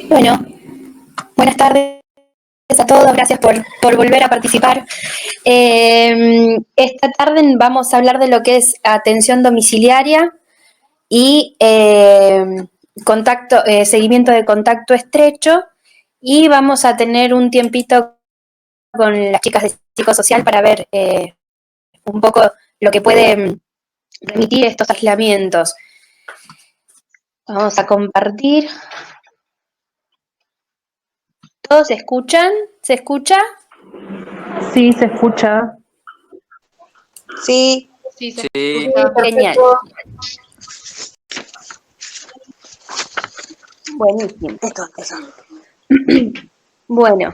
Bueno, buenas tardes a todos, gracias por volver a participar. Esta tarde vamos a hablar de lo que es atención domiciliaria y seguimiento de contacto estrecho, y vamos a tener un tiempito con las chicas de psicosocial para ver un poco lo que puede remitir estos aislamientos. Vamos a compartir. ¿Todos se escuchan? ¿Se escucha? Sí, se escucha. Sí. Sí, se Sí, escucha. genial. Buenísimo. Bueno,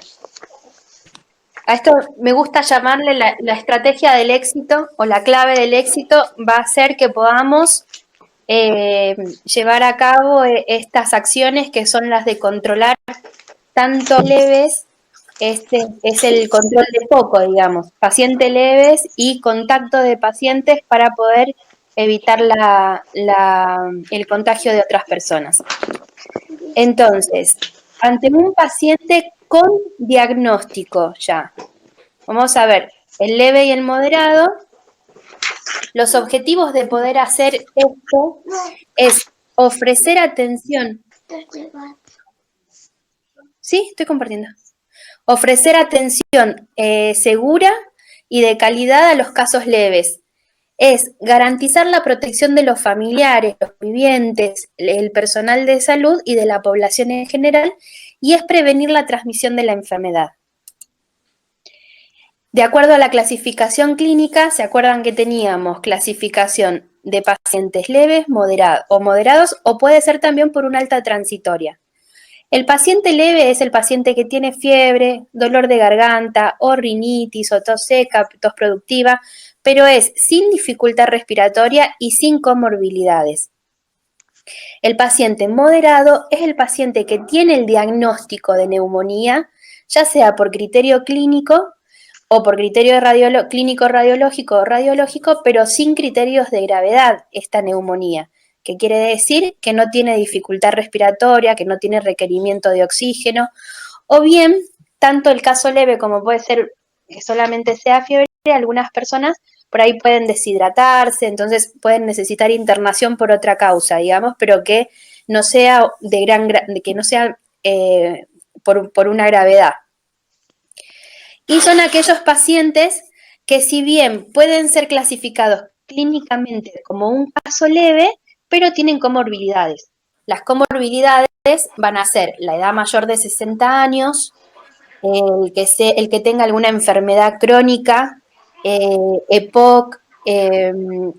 a esto me gusta llamarle la estrategia del éxito, o la clave del éxito va a ser que podamos llevar a cabo estas acciones que son las de controlar tanto leves. Este es el control de foco, digamos, pacientes leves y contacto de pacientes para poder evitar el contagio de otras personas. Entonces, ante un paciente con diagnóstico ya, vamos a ver, el leve y el moderado, los objetivos de poder hacer esto es ofrecer atención. Sí, estoy compartiendo. Ofrecer atención segura y de calidad a los casos leves. Es garantizar la protección de los familiares, los vivientes, el personal de salud y de la población en general, y es prevenir la transmisión de la enfermedad. De acuerdo a la clasificación clínica, ¿se acuerdan que teníamos clasificación de pacientes leves, moderados, o puede ser también por una alta transitoria? El paciente leve es el paciente que tiene fiebre, dolor de garganta, o rinitis, o tos seca, tos productiva, pero es sin dificultad respiratoria y sin comorbilidades. El paciente moderado es el paciente que tiene el diagnóstico de neumonía, ya sea por criterio clínico o por criterio clínico radiológico o radiológico, pero sin criterios de gravedad esta neumonía, que quiere decir que no tiene dificultad respiratoria, que no tiene requerimiento de oxígeno, o bien, tanto el caso leve como puede ser que solamente sea fiebre, algunas personas por ahí pueden deshidratarse, entonces pueden necesitar internación por otra causa, digamos, pero que no sea que no sea por una gravedad. Y son aquellos pacientes que, si bien pueden ser clasificados clínicamente como un caso leve, pero tienen comorbilidades. Las comorbilidades van a ser la edad mayor de 60 años, el que tenga alguna enfermedad crónica, EPOC,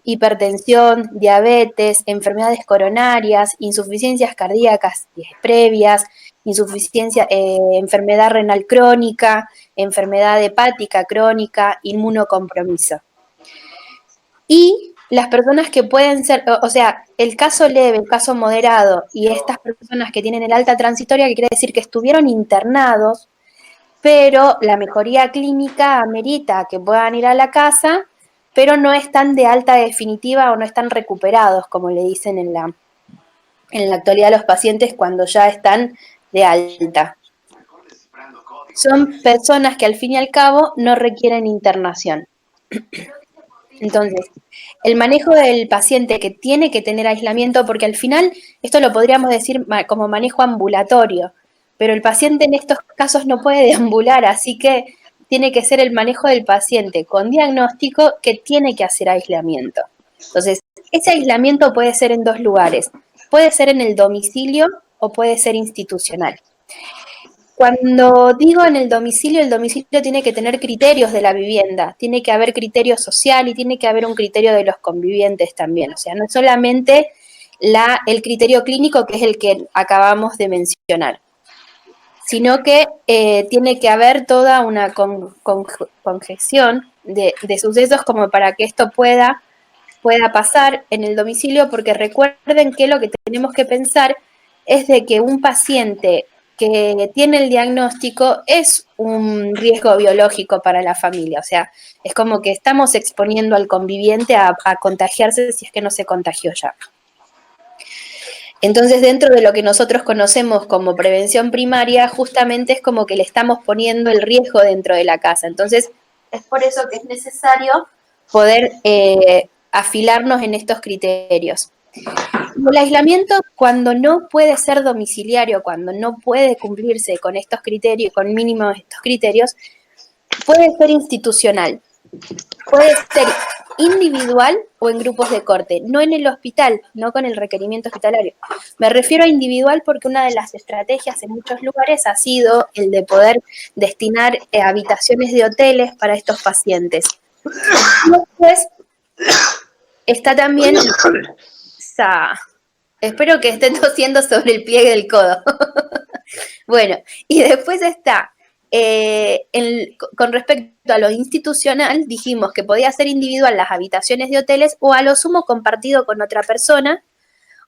hipertensión, diabetes, enfermedades coronarias, insuficiencias cardíacas previas, enfermedad renal crónica, enfermedad hepática crónica, inmunocompromiso. Y las personas que pueden ser, o sea, el caso leve, el caso moderado y estas personas que tienen el alta transitoria, que quiere decir que estuvieron internados, pero la mejoría clínica amerita que puedan ir a la casa, pero no están de alta definitiva o no están recuperados, como le dicen en la actualidad a los pacientes cuando ya están de alta. Son personas que al fin y al cabo no requieren internación. Entonces, el manejo del paciente que tiene que tener aislamiento, porque al final esto lo podríamos decir como manejo ambulatorio, pero el paciente en estos casos no puede deambular, así que tiene que ser el manejo del paciente con diagnóstico que tiene que hacer aislamiento. Entonces, ese aislamiento puede ser en dos lugares, puede ser en el domicilio o puede ser institucional. Cuando digo en el domicilio tiene que tener criterios de la vivienda, tiene que haber criterio social y tiene que haber un criterio de los convivientes también. O sea, no es solamente el criterio clínico, que es el que acabamos de mencionar, sino que tiene que haber toda una conjunción de sucesos como para que esto pueda pasar en el domicilio, porque recuerden que lo que tenemos que pensar es de que un paciente que tiene el diagnóstico es un riesgo biológico para la familia, o sea, es como que estamos exponiendo al conviviente a contagiarse si es que no se contagió ya. Entonces, dentro de lo que nosotros conocemos como prevención primaria, justamente es como que le estamos poniendo el riesgo dentro de la casa. Entonces, es por eso que es necesario poder afilarnos en estos criterios. El aislamiento, cuando no puede ser domiciliario, cuando no puede cumplirse con estos criterios, con mínimo estos criterios, puede ser institucional. Puede ser individual o en grupos de corte, no en el hospital, no con el requerimiento hospitalario. Me refiero a individual porque una de las estrategias en muchos lugares ha sido el de poder destinar habitaciones de hoteles para estos pacientes. Y después está también... Espero que esté tosiendo sobre el pliegue del codo. Bueno, y después está, con respecto a lo institucional, dijimos que podía ser individual las habitaciones de hoteles o a lo sumo compartido con otra persona,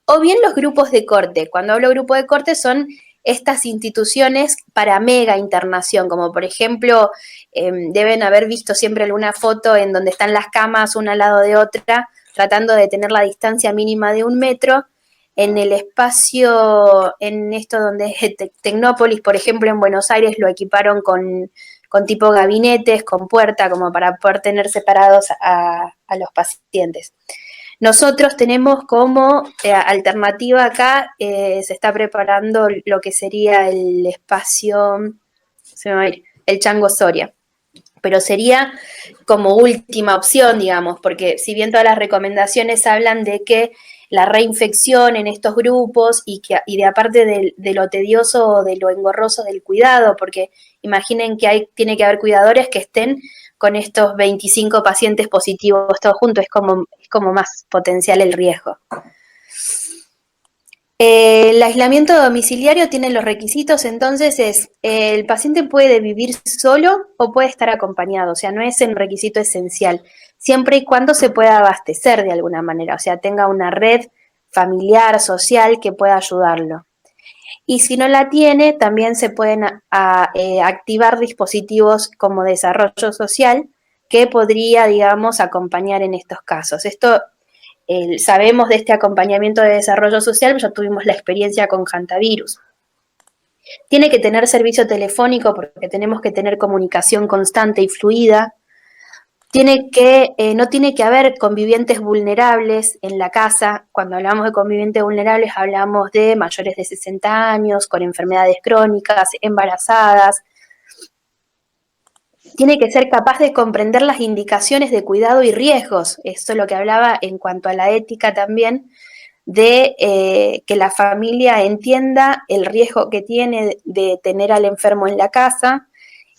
o bien los grupos de corte. Cuando hablo grupo de corte son estas instituciones para mega internación, como por ejemplo, deben haber visto siempre alguna foto en donde están las camas una al lado de otra, tratando de tener la distancia mínima de 1 metro. En el espacio, en esto donde es Tecnópolis, por ejemplo, en Buenos Aires lo equiparon con tipo gabinetes, con puerta, como para poder tener separados a los pacientes. Nosotros tenemos como alternativa acá, se está preparando lo que sería el espacio, se me va a ir, el Chango Soria. Pero sería como última opción, digamos, porque si bien todas las recomendaciones hablan de que la reinfección en estos grupos y de aparte de lo tedioso o de lo engorroso del cuidado, porque imaginen que tiene que haber cuidadores que estén con estos 25 pacientes positivos todos juntos, es como más potencial el riesgo. El aislamiento domiciliario tiene los requisitos, entonces el paciente puede vivir solo o puede estar acompañado, o sea, no es un requisito esencial, siempre y cuando se pueda abastecer de alguna manera, o sea, tenga una red familiar, social que pueda ayudarlo. Y si no la tiene, también se pueden activar dispositivos como desarrollo social que podría, digamos, acompañar en estos casos. Esto sabemos de este acompañamiento de desarrollo social, ya tuvimos la experiencia con Hantavirus. Tiene que tener servicio telefónico porque tenemos que tener comunicación constante y fluida. No tiene que haber convivientes vulnerables en la casa. Cuando hablamos de convivientes vulnerables hablamos de mayores de 60 años, con enfermedades crónicas, embarazadas. Tiene que ser capaz de comprender las indicaciones de cuidado y riesgos. Eso es lo que hablaba en cuanto a la ética también, de que la familia entienda el riesgo que tiene de tener al enfermo en la casa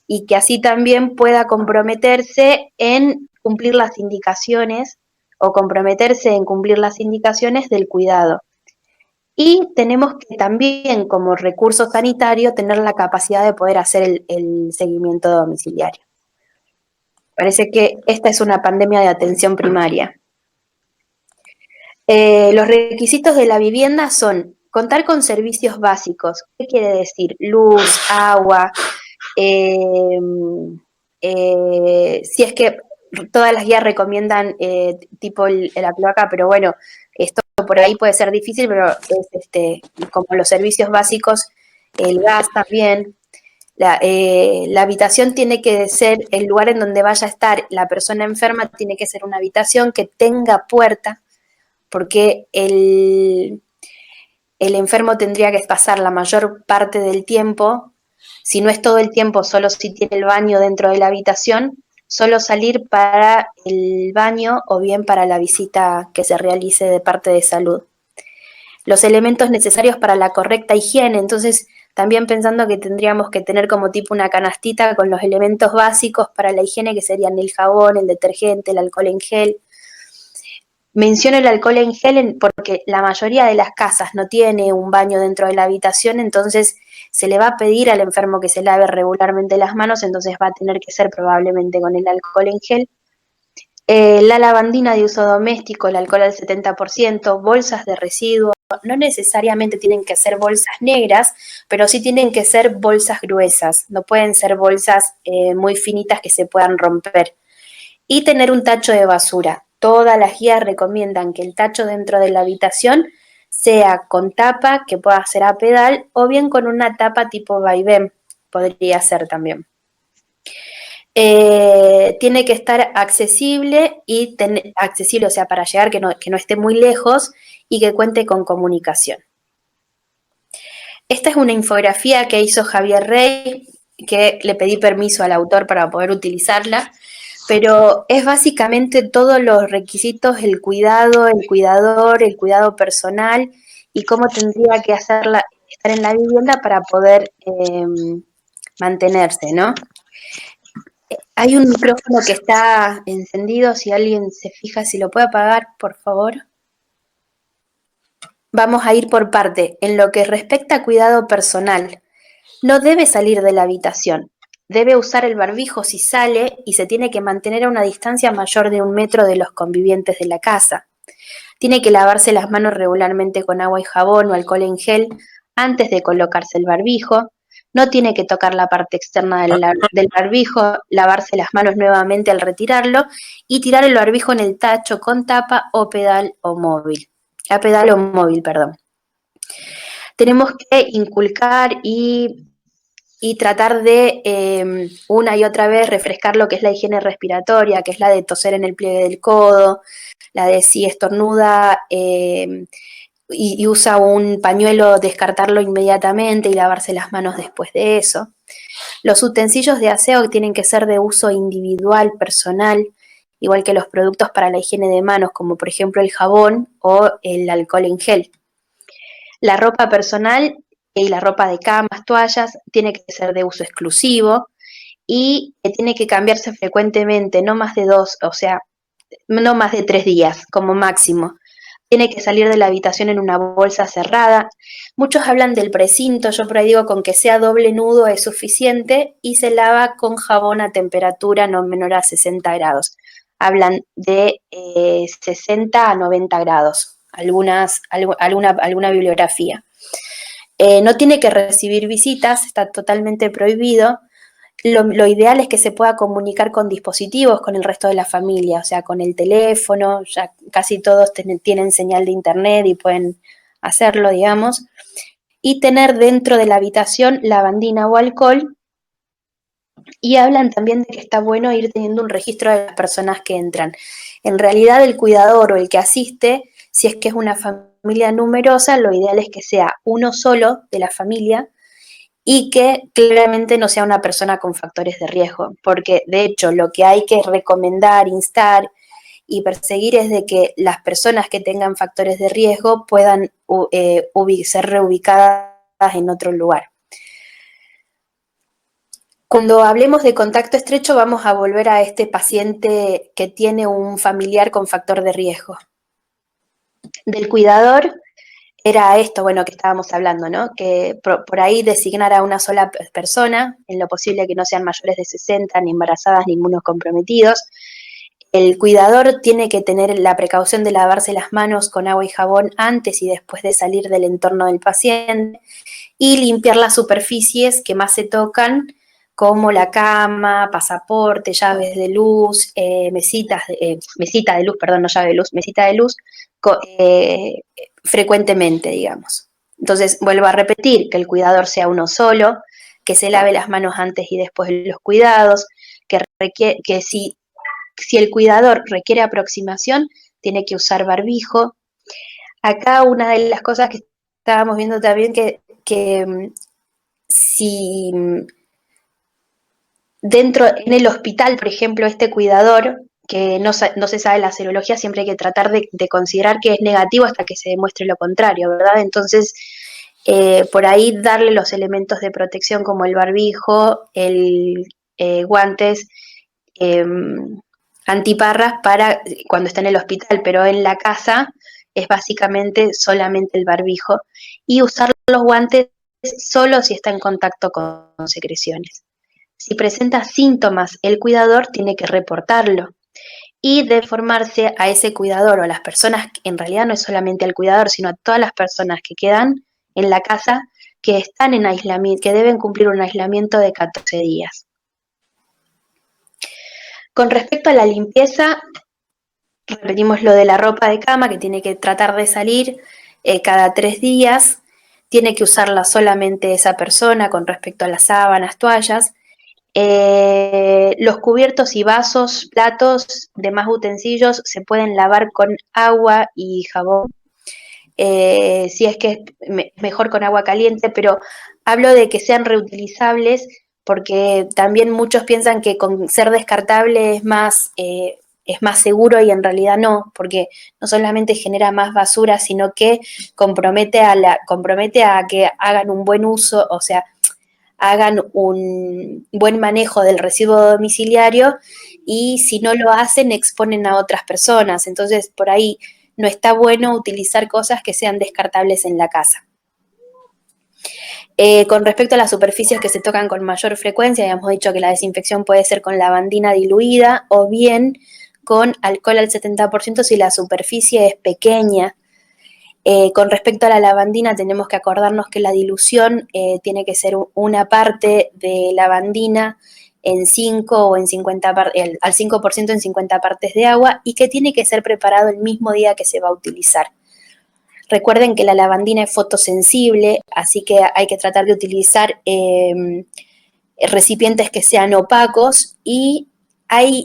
y que así también pueda comprometerse en cumplir las indicaciones o comprometerse en cumplir las indicaciones del cuidado. Y tenemos que también, como recurso sanitario, tener la capacidad de poder hacer el seguimiento domiciliario. Parece que esta es una pandemia de atención primaria. Los requisitos de la vivienda son contar con servicios básicos. ¿Qué quiere decir? Luz, agua, si es que todas las guías recomiendan tipo la cloaca, pero bueno, esto por ahí puede ser difícil, pero es como los servicios básicos, el gas también. La habitación tiene que ser el lugar en donde vaya a estar la persona enferma, tiene que ser una habitación que tenga puerta, porque el enfermo tendría que pasar la mayor parte del tiempo, si no es todo el tiempo, solo si tiene el baño dentro de la habitación, solo salir para el baño o bien para la visita que se realice de parte de salud. Los elementos necesarios para la correcta higiene, entonces también pensando que tendríamos que tener como tipo una canastita con los elementos básicos para la higiene, que serían el jabón, el detergente, el alcohol en gel. Menciono el alcohol en gel porque la mayoría de las casas no tiene un baño dentro de la habitación, entonces se le va a pedir al enfermo que se lave regularmente las manos, entonces va a tener que ser probablemente con el alcohol en gel. La lavandina de uso doméstico, el alcohol al 70%, bolsas de residuos, no necesariamente tienen que ser bolsas negras, pero sí tienen que ser bolsas gruesas, no pueden ser bolsas muy finitas que se puedan romper. Y tener un tacho de basura. Todas las guías recomiendan que el tacho dentro de la habitación sea con tapa, que pueda ser a pedal, o bien con una tapa tipo vaivén, podría ser también. Tiene que estar accesible accesible, o sea, para llegar que no esté muy lejos y que cuente con comunicación. Esta es una infografía que hizo Javier Rey, que le pedí permiso al autor para poder utilizarla, pero es básicamente todos los requisitos, el cuidado, el cuidador, el cuidado personal y cómo tendría que estar en la vivienda para poder mantenerse, ¿no? Hay un micrófono que está encendido, si alguien se fija, si lo puede apagar, por favor. Vamos a ir por parte. En lo que respecta a cuidado personal, no debe salir de la habitación. Debe usar el barbijo si sale y se tiene que mantener a una distancia mayor de 1 metro de los convivientes de la casa. Tiene que lavarse las manos regularmente con agua y jabón o alcohol en gel antes de colocarse el barbijo. No tiene que tocar la parte externa del barbijo, lavarse las manos nuevamente al retirarlo y tirar el barbijo en el tacho con tapa o pedal o móvil. A pedal o móvil, perdón. Tenemos que inculcar y tratar de una y otra vez refrescar lo que es la higiene respiratoria, que es la de toser en el pliegue del codo, la de si estornuda y usa un pañuelo, descartarlo inmediatamente y lavarse las manos después de eso. Los utensilios de aseo tienen que ser de uso individual, personal, igual que los productos para la higiene de manos, como por ejemplo el jabón o el alcohol en gel. La ropa personal y la ropa de camas, toallas, tiene que ser de uso exclusivo y tiene que cambiarse frecuentemente, no más de 2, o sea, no más de 3 días como máximo. Tiene que salir de la habitación en una bolsa cerrada. Muchos hablan del precinto, yo por ahí digo con que sea doble nudo es suficiente y se lava con jabón a temperatura no menor a 60 grados. Hablan de 60 a 90 grados, alguna bibliografía. No tiene que recibir visitas, está totalmente prohibido. Lo ideal es que se pueda comunicar con dispositivos, con el resto de la familia, o sea, con el teléfono, ya casi todos tienen señal de internet y pueden hacerlo, digamos, y tener dentro de la habitación lavandina o alcohol, y hablan también de que está bueno ir teniendo un registro de las personas que entran. En realidad el cuidador o el que asiste, si es que es una familia numerosa, lo ideal es que sea uno solo de la familia, y que claramente no sea una persona con factores de riesgo, porque de hecho lo que hay que recomendar, instar y perseguir es de que las personas que tengan factores de riesgo puedan ser reubicadas en otro lugar. Cuando hablemos de contacto estrecho vamos a volver a este paciente que tiene un familiar con factor de riesgo. Del cuidador era esto, bueno, que estábamos hablando, ¿no? Que por ahí designar a una sola persona, en lo posible que no sean mayores de 60, ni embarazadas, ni inmunocomprometidos. El cuidador tiene que tener la precaución de lavarse las manos con agua y jabón antes y después de salir del entorno del paciente y limpiar las superficies que más se tocan, como la cama, pasaporte, llaves de luz, mesita de luz, perdón, no llave de luz, mesita de luz, frecuentemente, digamos. Entonces, vuelvo a repetir, que el cuidador sea uno solo, que se lave las manos antes y después de los cuidados, que si el cuidador requiere aproximación, tiene que usar barbijo. Acá una de las cosas que estábamos viendo también que si dentro, en el hospital, por ejemplo, este cuidador, que no se sabe la serología, siempre hay que tratar de considerar que es negativo hasta que se demuestre lo contrario, ¿verdad? Entonces, por ahí darle los elementos de protección como el barbijo, el guantes, antiparras para cuando está en el hospital, pero en la casa es básicamente solamente el barbijo y usar los guantes solo si está en contacto con secreciones. Si presenta síntomas, el cuidador tiene que reportarlo y de formarse a ese cuidador o a las personas, en realidad no es solamente al cuidador, sino a todas las personas que quedan en la casa que están en aislamiento, que deben cumplir un aislamiento de 14 días. Con respecto a la limpieza, repetimos lo de la ropa de cama, que tiene que tratar de salir cada 3 días. Tiene que usarla solamente esa persona con respecto a las sábanas, toallas. Los cubiertos y vasos, platos, demás utensilios se pueden lavar con agua y jabón. Si es que es mejor con agua caliente, pero hablo de que sean reutilizables porque también muchos piensan que con ser descartable es más seguro y en realidad no, porque no solamente genera más basura, sino que compromete a que hagan un buen uso, o sea, hagan un buen manejo del residuo domiciliario y si no lo hacen exponen a otras personas. Entonces, por ahí no está bueno utilizar cosas que sean descartables en la casa. Con respecto a las superficies que se tocan con mayor frecuencia, habíamos dicho que la desinfección puede ser con lavandina diluida o bien con alcohol al 70% si la superficie es pequeña. Con respecto a la lavandina, tenemos que acordarnos que la dilución tiene que ser una parte de lavandina en 5 o en 50 al 5% en 50 partes de agua y que tiene que ser preparado el mismo día que se va a utilizar. Recuerden que la lavandina es fotosensible, así que hay que tratar de utilizar recipientes que sean opacos y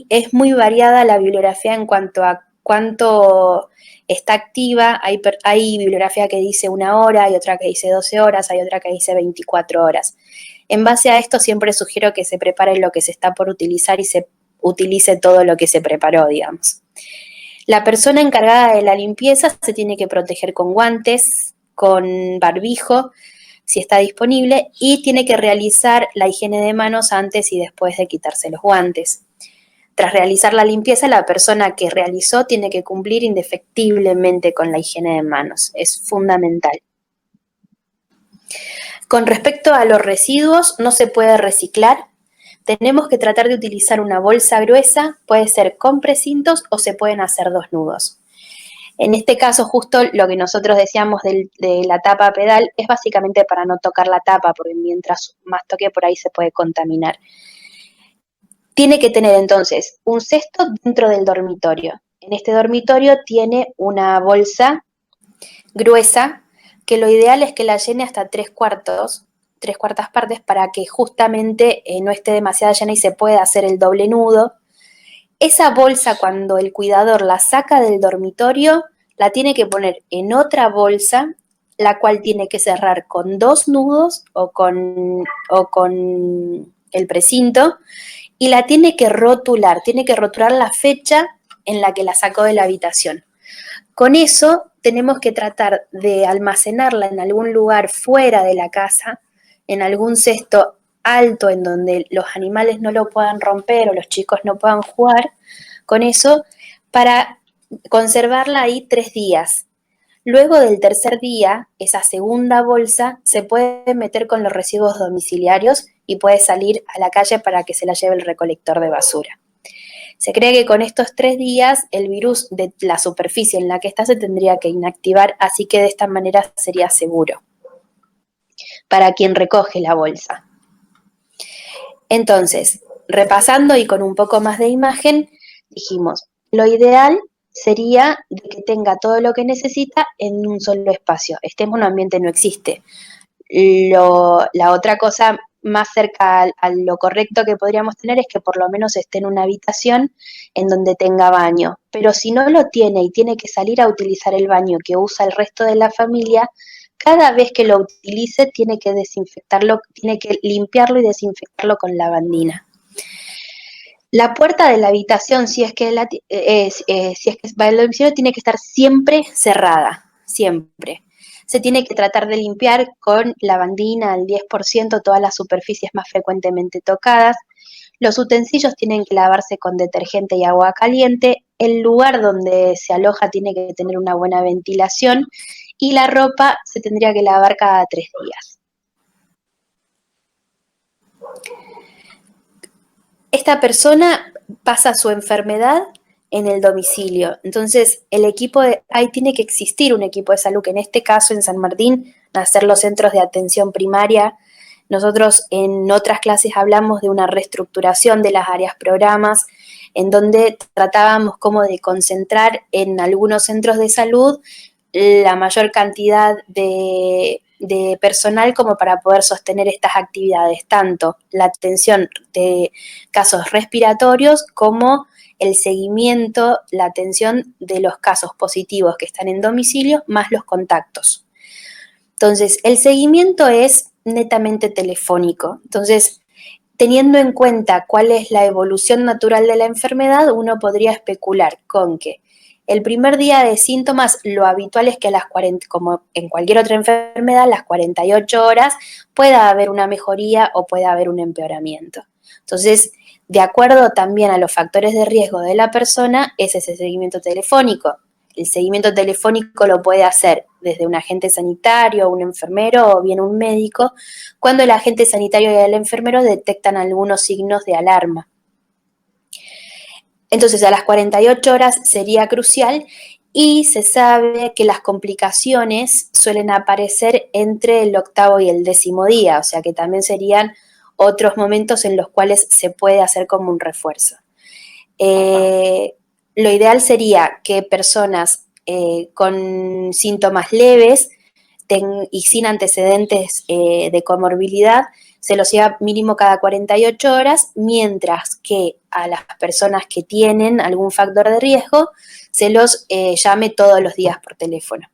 es muy variada la bibliografía en cuanto a cuánto está activa. Hay bibliografía que dice 1 hora, hay otra que dice 12 horas, hay otra que dice 24 horas. En base a esto siempre sugiero que se prepare lo que se está por utilizar y se utilice todo lo que se preparó, digamos. La persona encargada de la limpieza se tiene que proteger con guantes, con barbijo, si está disponible, y tiene que realizar la higiene de manos antes y después de quitarse los guantes. Tras realizar la limpieza, la persona que realizó tiene que cumplir indefectiblemente con la higiene de manos. Es fundamental. Con respecto a los residuos, no se puede reciclar. Tenemos que tratar de utilizar una bolsa gruesa, puede ser con precintos o se pueden hacer 2 nudos. En este caso, justo lo que nosotros decíamos de la tapa pedal es básicamente para no tocar la tapa, porque mientras más toque por ahí se puede contaminar. Tiene que tener entonces un cesto dentro del dormitorio. En este dormitorio tiene una bolsa gruesa, que lo ideal es que la llene hasta 3/4 partes para que justamente no esté demasiado llena y se pueda hacer el doble nudo. Esa bolsa, cuando el cuidador la saca del dormitorio, la tiene que poner en otra bolsa, la cual tiene que cerrar con 2 nudos o con el precinto, y la tiene que rotular la fecha en la que la sacó de la habitación. Con eso tenemos que tratar de almacenarla en algún lugar fuera de la casa, en algún cesto alto en donde los animales no lo puedan romper o los chicos no puedan jugar con eso, para conservarla ahí 3 días. Luego del tercer día, esa segunda bolsa se puede meter con los residuos domiciliarios y puede salir a la calle para que se la lleve el recolector de basura. Se cree que con estos 3 días el virus de la superficie en la que está se tendría que inactivar, así que de esta manera sería seguro para quien recoge la bolsa. Entonces, repasando y con un poco más de imagen, dijimos, lo ideal sería de que tenga todo lo que necesita en un solo espacio. Este monoambiente no existe. La otra cosa más cerca a lo correcto que podríamos tener es que por lo menos esté en una habitación en donde tenga baño. Pero si no lo tiene y tiene que salir a utilizar el baño que usa el resto de la familia, cada vez que lo utilice tiene que desinfectarlo, tiene que limpiarlo y desinfectarlo con lavandina. La puerta de la habitación, si es que va al domicilio, tiene que estar siempre cerrada, siempre. Se tiene que tratar de limpiar con lavandina al 10% todas las superficies más frecuentemente tocadas. Los utensilios tienen que lavarse con detergente y agua caliente. El lugar donde se aloja tiene que tener una buena ventilación y la ropa se tendría que lavar cada 3 días. Esta persona pasa su enfermedad en el domicilio. Entonces, ahí tiene que existir un equipo de salud, que en este caso en San Martín, van a ser los centros de atención primaria. Nosotros en otras clases hablamos de una reestructuración de las áreas programas, en donde tratábamos como de concentrar en algunos centros de salud la mayor cantidad de personal como para poder sostener estas actividades, tanto la atención de casos respiratorios como el seguimiento, la atención de los casos positivos que están en domicilio, más los contactos. Entonces, el seguimiento es netamente telefónico. Entonces, teniendo en cuenta cuál es la evolución natural de la enfermedad, uno podría especular con que el primer día de síntomas, lo habitual es que a las 40, como en cualquier otra enfermedad, a las 48 horas pueda haber una mejoría o pueda haber un empeoramiento. Entonces, de acuerdo también a los factores de riesgo de la persona, es ese seguimiento telefónico. El seguimiento telefónico lo puede hacer desde un agente sanitario, un enfermero o bien un médico, cuando el agente sanitario y el enfermero detectan algunos signos de alarma. Entonces, a las 48 horas sería crucial y se sabe que las complicaciones suelen aparecer entre el 8º y el 10º día, o sea que también serían otros momentos en los cuales se puede hacer como un refuerzo. Lo ideal sería que personas con síntomas leves y sin antecedentes de comorbilidad se los lleva mínimo cada 48 horas, mientras que a las personas que tienen algún factor de riesgo se los llame todos los días por teléfono.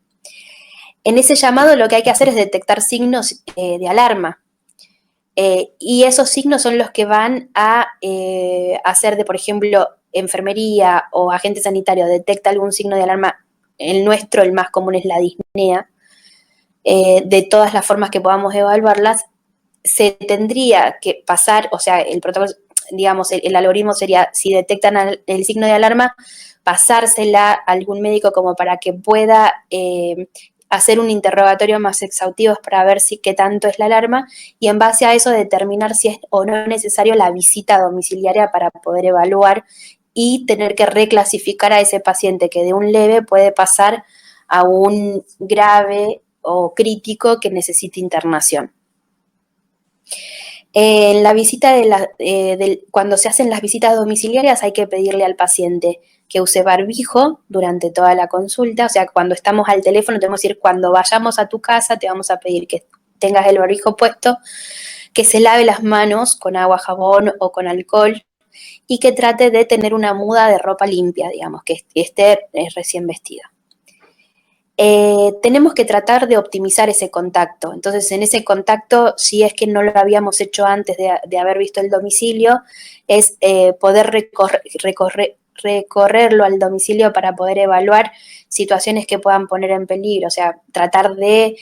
En ese llamado lo que hay que hacer es detectar signos de alarma. Y esos signos son los que van a hacer de, por ejemplo, enfermería o agente sanitario detecta algún signo de alarma. El nuestro, el más común, es la disnea. De todas las formas que podamos evaluarlas, se tendría que pasar, o sea, el protocolo, digamos, el algoritmo sería, si detectan el signo de alarma, pasársela a algún médico como para que pueda hacer un interrogatorio más exhaustivo para ver qué tanto es la alarma y en base a eso determinar si es o no necesario la visita domiciliaria para poder evaluar y tener que reclasificar a ese paciente que de un leve puede pasar a un grave o crítico que necesite internación. En la visita cuando se hacen las visitas domiciliarias hay que pedirle al paciente que use barbijo durante toda la consulta, o sea, cuando estamos al teléfono tenemos que decir, cuando vayamos a tu casa te vamos a pedir que tengas el barbijo puesto, que se lave las manos con agua, jabón o con alcohol y que trate de tener una muda de ropa limpia, digamos, que esté recién vestida. Tenemos que tratar de optimizar ese contacto. Entonces, en ese contacto, si es que no lo habíamos hecho antes de haber visto el domicilio, es poder recorrerlo al domicilio para poder evaluar situaciones que puedan poner en peligro, o sea, tratar de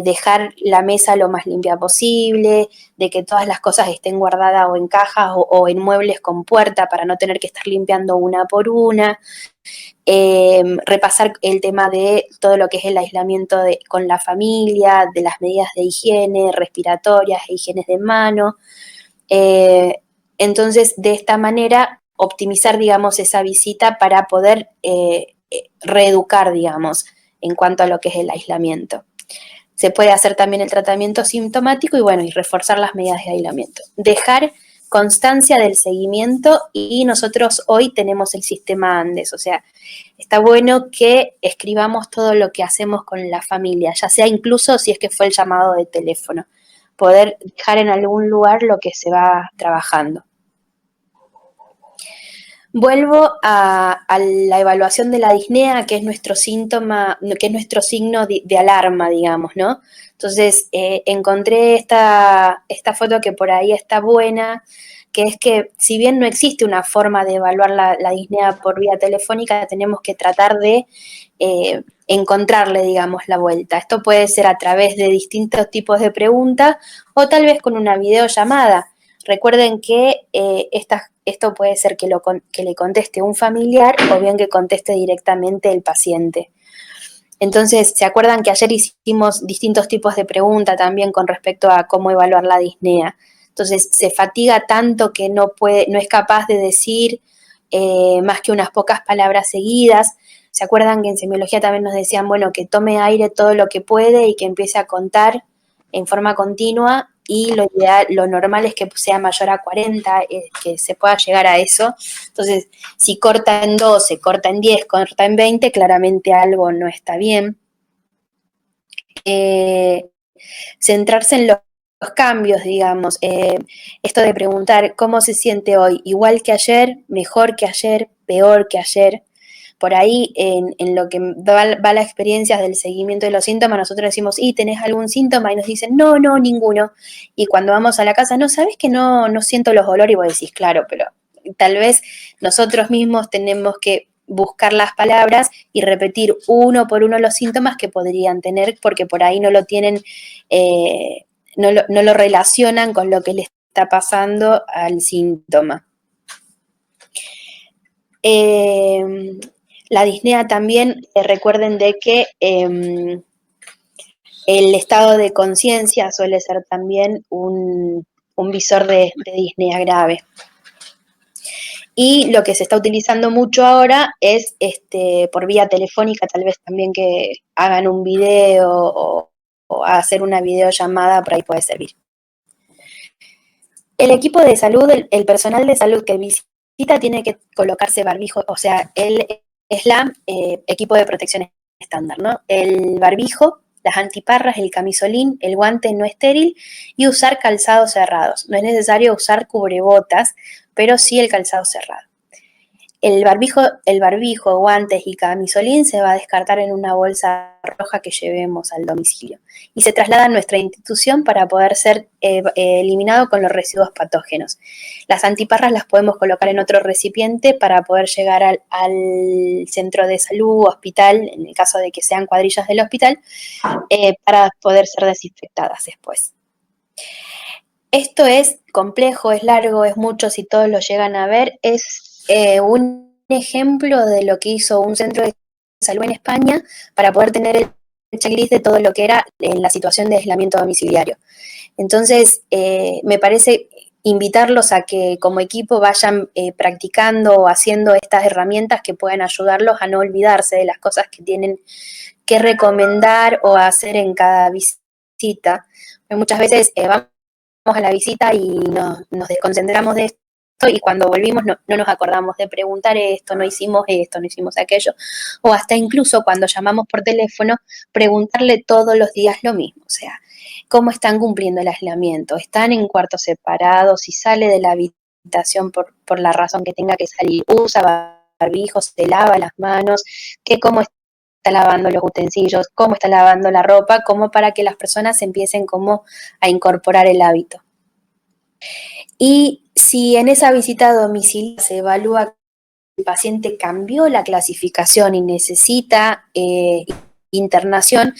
dejar la mesa lo más limpia posible, de que todas las cosas estén guardadas o en cajas o en muebles con puerta para no tener que estar limpiando una por una. Repasar el tema de todo lo que es el aislamiento con la familia, de las medidas de higiene respiratorias e higiene de mano. Entonces, de esta manera, optimizar, digamos, esa visita para poder reeducar, digamos, en cuanto a lo que es el aislamiento. Se puede hacer también el tratamiento sintomático y, bueno, y reforzar las medidas de aislamiento. Dejar constancia del seguimiento y nosotros hoy tenemos el sistema Andes, o sea, está bueno que escribamos todo lo que hacemos con la familia, ya sea incluso si es que fue el llamado de teléfono, poder dejar en algún lugar lo que se va trabajando. Vuelvo a la evaluación de la disnea, que es nuestro síntoma, que es nuestro signo de alarma, digamos, ¿no? Entonces, encontré esta foto que por ahí está buena, que es que si bien no existe una forma de evaluar la disnea por vía telefónica, tenemos que tratar de encontrarle, digamos, la vuelta. Esto puede ser a través de distintos tipos de preguntas o tal vez con una videollamada. Recuerden que esto puede ser que le conteste un familiar o bien que conteste directamente el paciente. Entonces, ¿se acuerdan que ayer hicimos distintos tipos de preguntas también con respecto a cómo evaluar la disnea? Entonces, se fatiga tanto que no es capaz de decir más que unas pocas palabras seguidas. ¿Se acuerdan que en semiología también nos decían, bueno, que tome aire todo lo que puede y que empiece a contar en forma continua? Y lo normal es que sea mayor a 40, que se pueda llegar a eso. Entonces, si corta en 12, corta en 10, corta en 20, claramente algo no está bien. centrarse en los cambios, digamos, esto de preguntar cómo se siente hoy, igual que ayer, mejor que ayer, peor que ayer. Por ahí, en lo que va la experiencia del seguimiento de los síntomas, nosotros decimos, ¿y tenés algún síntoma? Y nos dicen, no, no, ninguno. Y cuando vamos a la casa, no, ¿sabes que no siento los olores? Y vos decís, claro, pero tal vez nosotros mismos tenemos que buscar las palabras y repetir uno por uno los síntomas que podrían tener, porque por ahí no lo tienen, no lo relacionan con lo que le está pasando al síntoma. La disnea también, recuerden de que el estado de conciencia suele ser también un visor de disnea grave. Y lo que se está utilizando mucho ahora es por vía telefónica, tal vez también que hagan un video o hacer una videollamada, por ahí puede servir. El equipo de salud, el personal de salud que visita tiene que colocarse barbijo, o sea, es la equipo de protección estándar, ¿no? El barbijo, las antiparras, el camisolín, el guante no estéril y usar calzados cerrados. No es necesario usar cubrebotas, pero sí el calzado cerrado. El barbijo, guantes y camisolín se va a descartar en una bolsa roja que llevemos al domicilio y se traslada a nuestra institución para poder ser eliminado con los residuos patógenos. Las antiparras las podemos colocar en otro recipiente para poder llegar al centro de salud, hospital, en el caso de que sean cuadrillas del hospital, para poder ser desinfectadas después. Esto es complejo, es largo, es mucho, si todos lo llegan a ver, es un ejemplo de lo que hizo un centro de salud en España para poder tener el checklist de todo lo que era en la situación de aislamiento domiciliario. Entonces, me parece invitarlos a que como equipo vayan practicando o haciendo estas herramientas que puedan ayudarlos a no olvidarse de las cosas que tienen que recomendar o hacer en cada visita. Muchas veces vamos a la visita y nos desconcentramos de esto y cuando volvimos no nos acordamos de preguntar esto, no hicimos aquello, o hasta incluso cuando llamamos por teléfono, preguntarle todos los días lo mismo, o sea, ¿cómo están cumpliendo el aislamiento? ¿Están en cuartos separados? Si sale de la habitación por la razón que tenga que salir, usa barbijos, se lava las manos, cómo está lavando los utensilios, cómo está lavando la ropa, como para que las personas empiecen como a incorporar el hábito. Y si en esa visita a domicilio se evalúa que el paciente cambió la clasificación y necesita internación,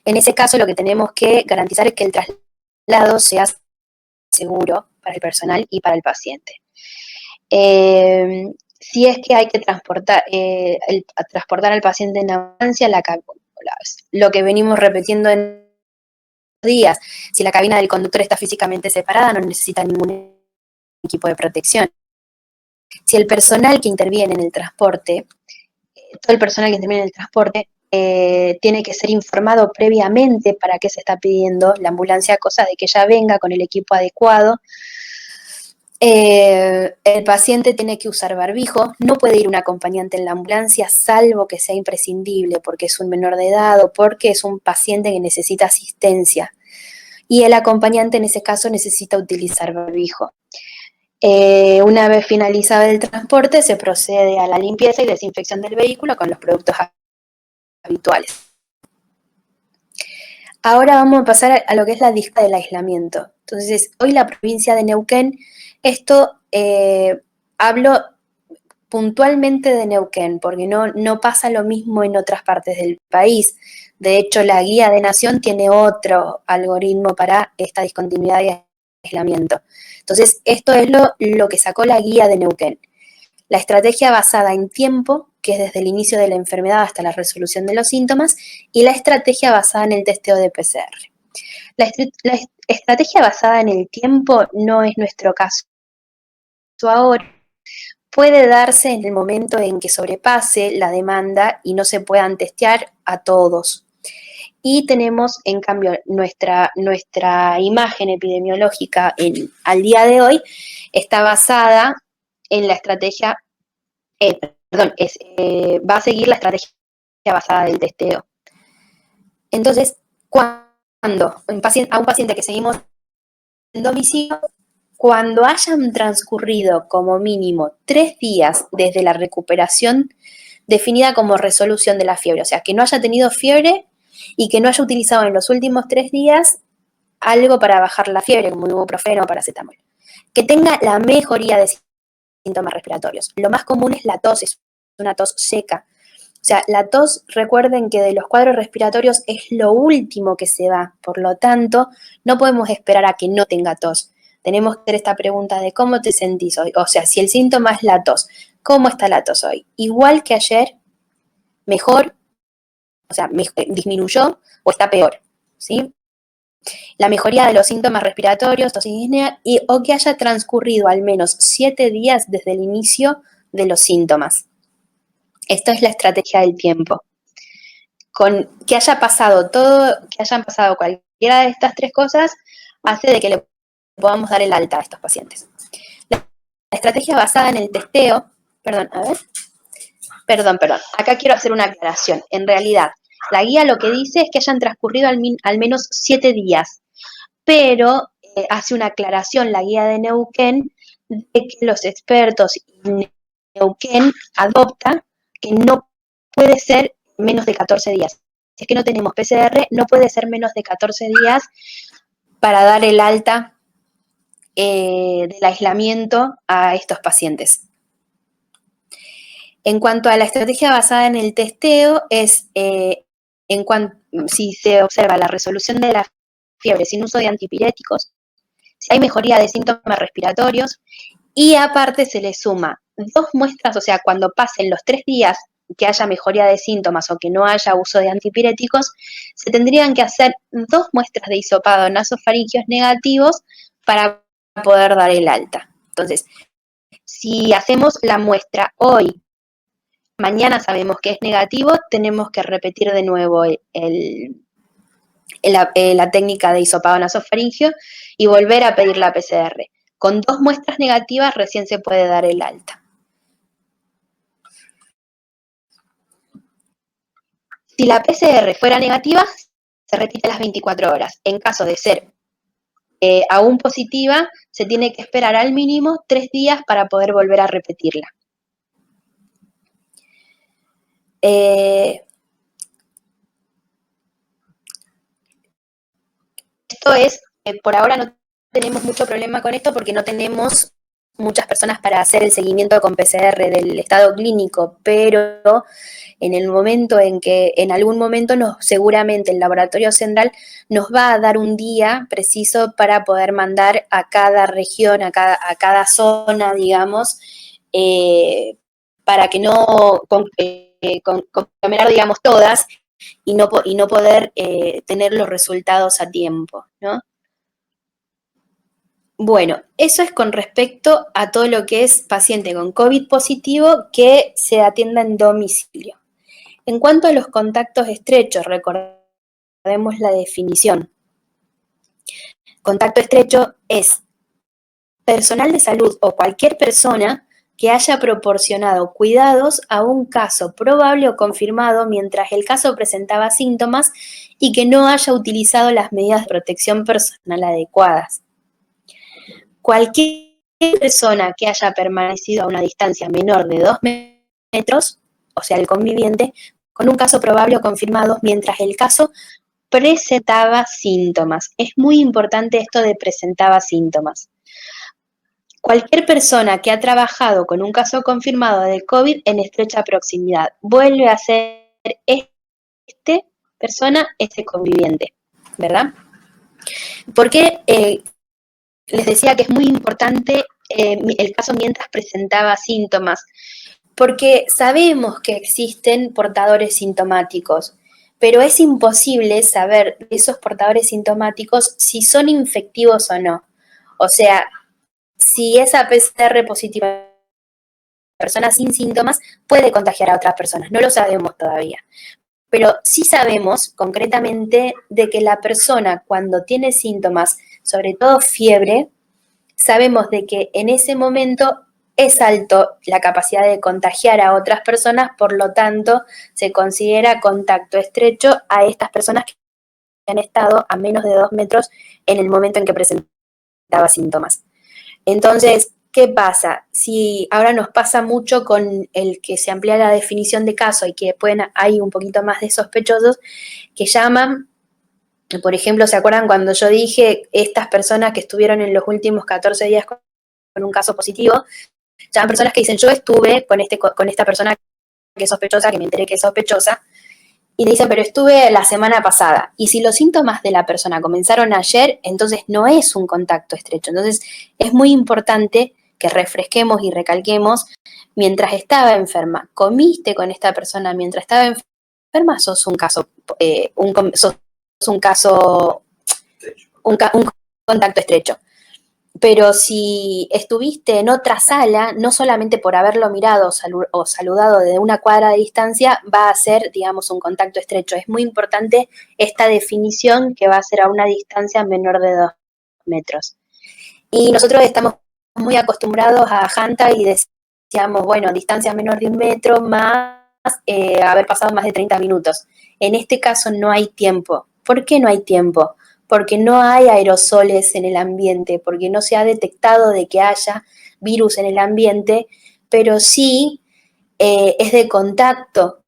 en ese caso lo que tenemos que garantizar es que el traslado sea seguro para el personal y para el paciente. Si es que hay que transportar al paciente en ambulancia, lo que venimos repitiendo en días, si la cabina del conductor está físicamente separada, no necesita ningún equipo de protección. Si el personal que interviene en el transporte, todo el personal que interviene en el transporte, tiene que ser informado previamente para qué se está pidiendo la ambulancia, cosa de que ya venga con el equipo adecuado. El paciente tiene que usar barbijo, no puede ir un acompañante en la ambulancia, salvo que sea imprescindible, porque es un menor de edad o porque es un paciente que necesita asistencia. Y el acompañante en ese caso necesita utilizar barbijo. Una vez finalizado el transporte, se procede a la limpieza y desinfección del vehículo con los productos habituales. Ahora vamos a pasar a lo que es la lista del aislamiento. Entonces, hoy la provincia de Neuquén, esto hablo puntualmente de Neuquén, porque no pasa lo mismo en otras partes del país. De hecho, la guía de Nación tiene otro algoritmo para esta discontinuidad y aislamiento. Entonces, esto es lo que sacó la guía de Neuquén. La estrategia basada en tiempo, que es desde el inicio de la enfermedad hasta la resolución de los síntomas, y la estrategia basada en el testeo de PCR. La estrategia basada en el tiempo no es nuestro caso ahora. Puede darse en el momento en que sobrepase la demanda y no se puedan testear a todos. Y tenemos, en cambio, nuestra imagen epidemiológica al día de hoy está basada en la estrategia, va a seguir la estrategia basada del testeo. Entonces, cuando a un paciente que seguimos en domicilio, cuando hayan transcurrido como mínimo 3 días desde la recuperación definida como resolución de la fiebre, o sea, que no haya tenido fiebre y que no haya utilizado en los últimos 3 días algo para bajar la fiebre, como ibuprofeno o paracetamol. Que tenga la mejoría de síntomas respiratorios. Lo más común es la tos, es una tos seca. O sea, la tos, recuerden que de los cuadros respiratorios es lo último que se va, por lo tanto, no podemos esperar a que no tenga tos. Tenemos que hacer esta pregunta de cómo te sentís hoy. O sea, si el síntoma es la tos, ¿cómo está la tos hoy? Igual que ayer, mejor, o sea, disminuyó o está peor, ¿sí? La mejoría de los síntomas respiratorios, tos y disnea, o que haya transcurrido al menos 7 días desde el inicio de los síntomas. Esto es la estrategia del tiempo. Con que haya pasado que hayan pasado cualquiera de estas 3 cosas, hace de que le podamos dar el alta a estos pacientes. La estrategia basada en el testeo, perdón, acá quiero hacer una aclaración. En realidad, la guía lo que dice es que hayan transcurrido al menos 7 días, pero hace una aclaración la guía de Neuquén de que los expertos y Neuquén adopta que no puede ser menos de 14 días. Si es que no tenemos PCR, no puede ser menos de 14 días para dar el alta del aislamiento a estos pacientes. En cuanto a la estrategia basada en el testeo, es si se observa la resolución de la fiebre sin uso de antipiréticos, si hay mejoría de síntomas respiratorios y aparte se le suma 2 muestras, o sea, cuando pasen los 3 días que haya mejoría de síntomas o que no haya uso de antipiréticos, se tendrían que hacer 2 muestras de hisopado nasofaringios negativos para poder dar el alta. Entonces, si hacemos la muestra hoy, mañana sabemos que es negativo, tenemos que repetir de nuevo la técnica de hisopado nasofaringio y volver a pedir la PCR. Con 2 muestras negativas recién se puede dar el alta. Si la PCR fuera negativa, se repite las 24 horas. En caso de ser aún positiva, se tiene que esperar al mínimo 3 días para poder volver a repetirla. Esto es, por ahora no tenemos mucho problema con esto porque no tenemos muchas personas para hacer el seguimiento con PCR del estado clínico, pero en el momento en que, en algún momento, seguramente el laboratorio central nos va a dar un día preciso para poder mandar a cada región, a cada zona, digamos, para que no conglomerar, digamos, todas y no poder tener los resultados a tiempo, ¿no? Bueno, eso es con respecto a todo lo que es paciente con COVID positivo que se atienda en domicilio. En cuanto a los contactos estrechos, recordemos la definición. Contacto estrecho es personal de salud o cualquier persona que haya proporcionado cuidados a un caso probable o confirmado mientras el caso presentaba síntomas y que no haya utilizado las medidas de protección personal adecuadas. Cualquier persona que haya permanecido a una distancia menor de 2 metros, o sea, el conviviente, con un caso probable o confirmado mientras el caso presentaba síntomas. Es muy importante esto de presentaba síntomas. Cualquier persona que ha trabajado con un caso confirmado de COVID en estrecha proximidad vuelve a ser este conviviente, ¿verdad? Porque les decía que es muy importante el caso mientras presentaba síntomas, porque sabemos que existen portadores sintomáticos, pero es imposible saber de esos portadores sintomáticos si son infectivos o no. O sea, si esa PCR positiva persona sin síntomas puede contagiar a otras personas, no lo sabemos todavía. Pero sí sabemos concretamente de que la persona cuando tiene síntomas, sobre todo fiebre, sabemos de que en ese momento es alto la capacidad de contagiar a otras personas, por lo tanto se considera contacto estrecho a estas personas que habían estado a menos de 2 metros en el momento en que presentaba síntomas. Entonces, ¿qué pasa? Si ahora nos pasa mucho con el que se amplía la definición de caso y que hay un poquito más de sospechosos que llaman, por ejemplo, ¿se acuerdan cuando yo dije estas personas que estuvieron en los últimos 14 días con un caso positivo? Llaman personas que dicen, yo estuve con esta persona que es sospechosa, que me enteré que es sospechosa, y le dicen, pero estuve la semana pasada. Y si los síntomas de la persona comenzaron ayer, entonces no es un contacto estrecho. Entonces es muy importante que refresquemos y recalquemos, mientras estaba enferma, comiste con esta persona mientras estaba enferma, sos un caso, sos un caso, un contacto estrecho. Pero si estuviste en otra sala, no solamente por haberlo mirado o saludado desde una cuadra de distancia, va a ser, digamos, un contacto estrecho. Es muy importante esta definición que va a ser a una distancia menor de 2 metros. Y nosotros estamos muy acostumbrados a Hanta y decíamos, bueno, distancia menor de 1 metro más haber pasado más de 30 minutos. En este caso no hay tiempo. ¿Por qué no hay tiempo? Porque no hay aerosoles en el ambiente, porque no se ha detectado de que haya virus en el ambiente, pero sí es de contacto.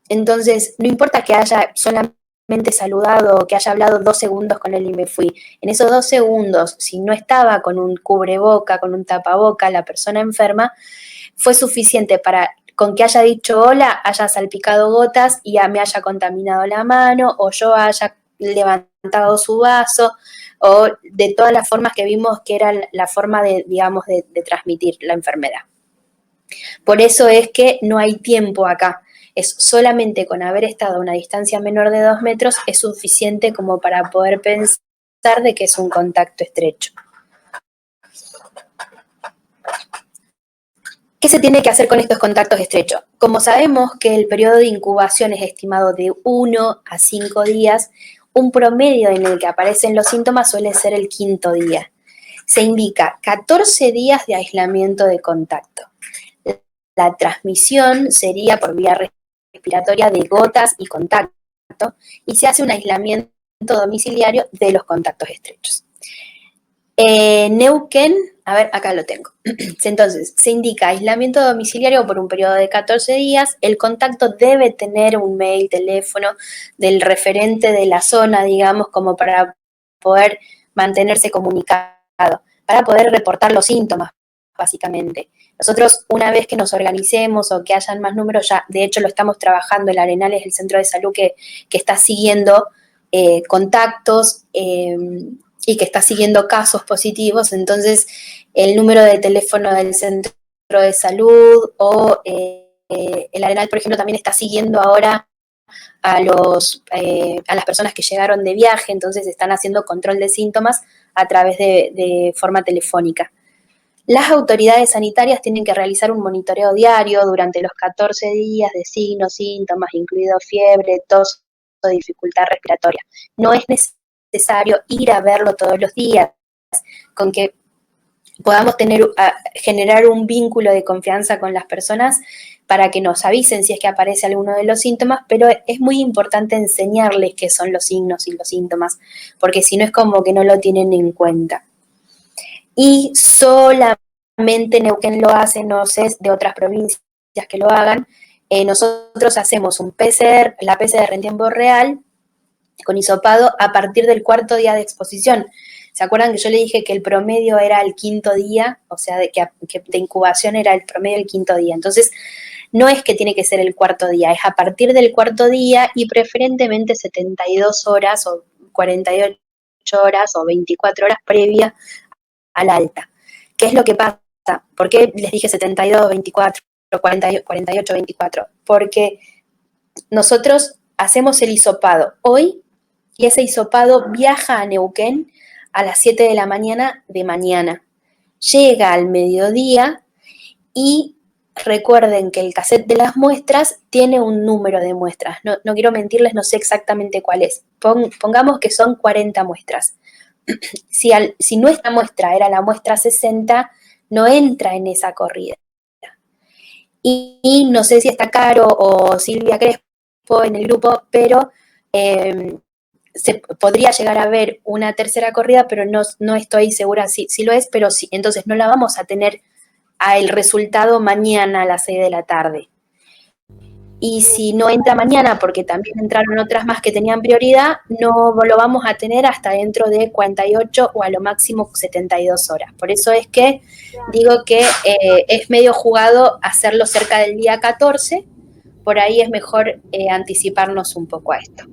Entonces, no importa que haya solamente saludado o que haya hablado 2 segundos con él y me fui. En esos 2 segundos, si no estaba con un cubreboca, con un tapaboca, la persona enferma, fue suficiente con que haya dicho hola, haya salpicado gotas y me haya contaminado la mano, o yo haya levantado su vaso, o de todas las formas que vimos que era la forma de, digamos, de transmitir la enfermedad. Por eso es que no hay tiempo acá. Es solamente con haber estado a una distancia menor de 2 metros es suficiente como para poder pensar de que es un contacto estrecho. ¿Qué se tiene que hacer con estos contactos estrechos? Como sabemos que el periodo de incubación es estimado de 1 a 5 días, un promedio en el que aparecen los síntomas suele ser el 5.º día. Se indica 14 días de aislamiento de contacto. La transmisión sería por vía respiratoria de gotas y contacto, y se hace un aislamiento domiciliario de los contactos estrechos. Neuquén, a ver, acá lo tengo. Entonces, se indica aislamiento domiciliario por un periodo de 14 días. El contacto debe tener un mail, teléfono del referente de la zona, digamos, como para poder mantenerse comunicado, para poder reportar los síntomas, básicamente. Nosotros, una vez que nos organicemos o que hayan más números, ya de hecho lo estamos trabajando, el Arenal es el centro de salud que está siguiendo contactos y que está siguiendo casos positivos, entonces el número de teléfono del centro de salud o el Arenal, por ejemplo, también está siguiendo ahora a las personas que llegaron de viaje, entonces están haciendo control de síntomas a través de forma telefónica. Las autoridades sanitarias tienen que realizar un monitoreo diario durante los 14 días de signos, síntomas, incluido fiebre, tos o dificultad respiratoria. No es necesario ir a verlo todos los días, con que podamos generar un vínculo de confianza con las personas para que nos avisen si es que aparece alguno de los síntomas, pero es muy importante enseñarles qué son los signos y los síntomas, porque si no es como que no lo tienen en cuenta. Y solamente Neuquén lo hace, no sé de otras provincias que lo hagan. Nosotros hacemos la PCR en tiempo real con hisopado a partir del 4.º día de exposición. ¿Se acuerdan que yo le dije que el promedio era el 5.º día? O sea, que de incubación era el promedio del 5.º día. Entonces, no es que tiene que ser el 4.º día, es a partir del 4.º día y preferentemente 72 horas o 48 horas o 24 horas previa al alta. ¿Qué es lo que pasa? ¿Por qué les dije 72, 24, 48, 24? Porque nosotros hacemos el hisopado hoy y ese hisopado viaja a Neuquén a las 7 de la mañana de mañana. Llega al mediodía y recuerden que el cassette de las muestras tiene un número de muestras. No quiero mentirles, no sé exactamente cuál es. Pongamos que son 40 muestras. Si nuestra muestra era la muestra 60, no entra en esa corrida. Y no sé si está Caro o Silvia Crespo en el grupo, pero se podría llegar a ver una tercera corrida, pero no estoy segura si lo es, pero sí, entonces no la vamos a tener el resultado mañana a las 6 de la tarde. Y si no entra mañana, porque también entraron otras más que tenían prioridad, no lo vamos a tener hasta dentro de 48 o a lo máximo 72 horas. Por eso es que digo que es medio jugado hacerlo cerca del día 14, por ahí es mejor anticiparnos un poco a esto.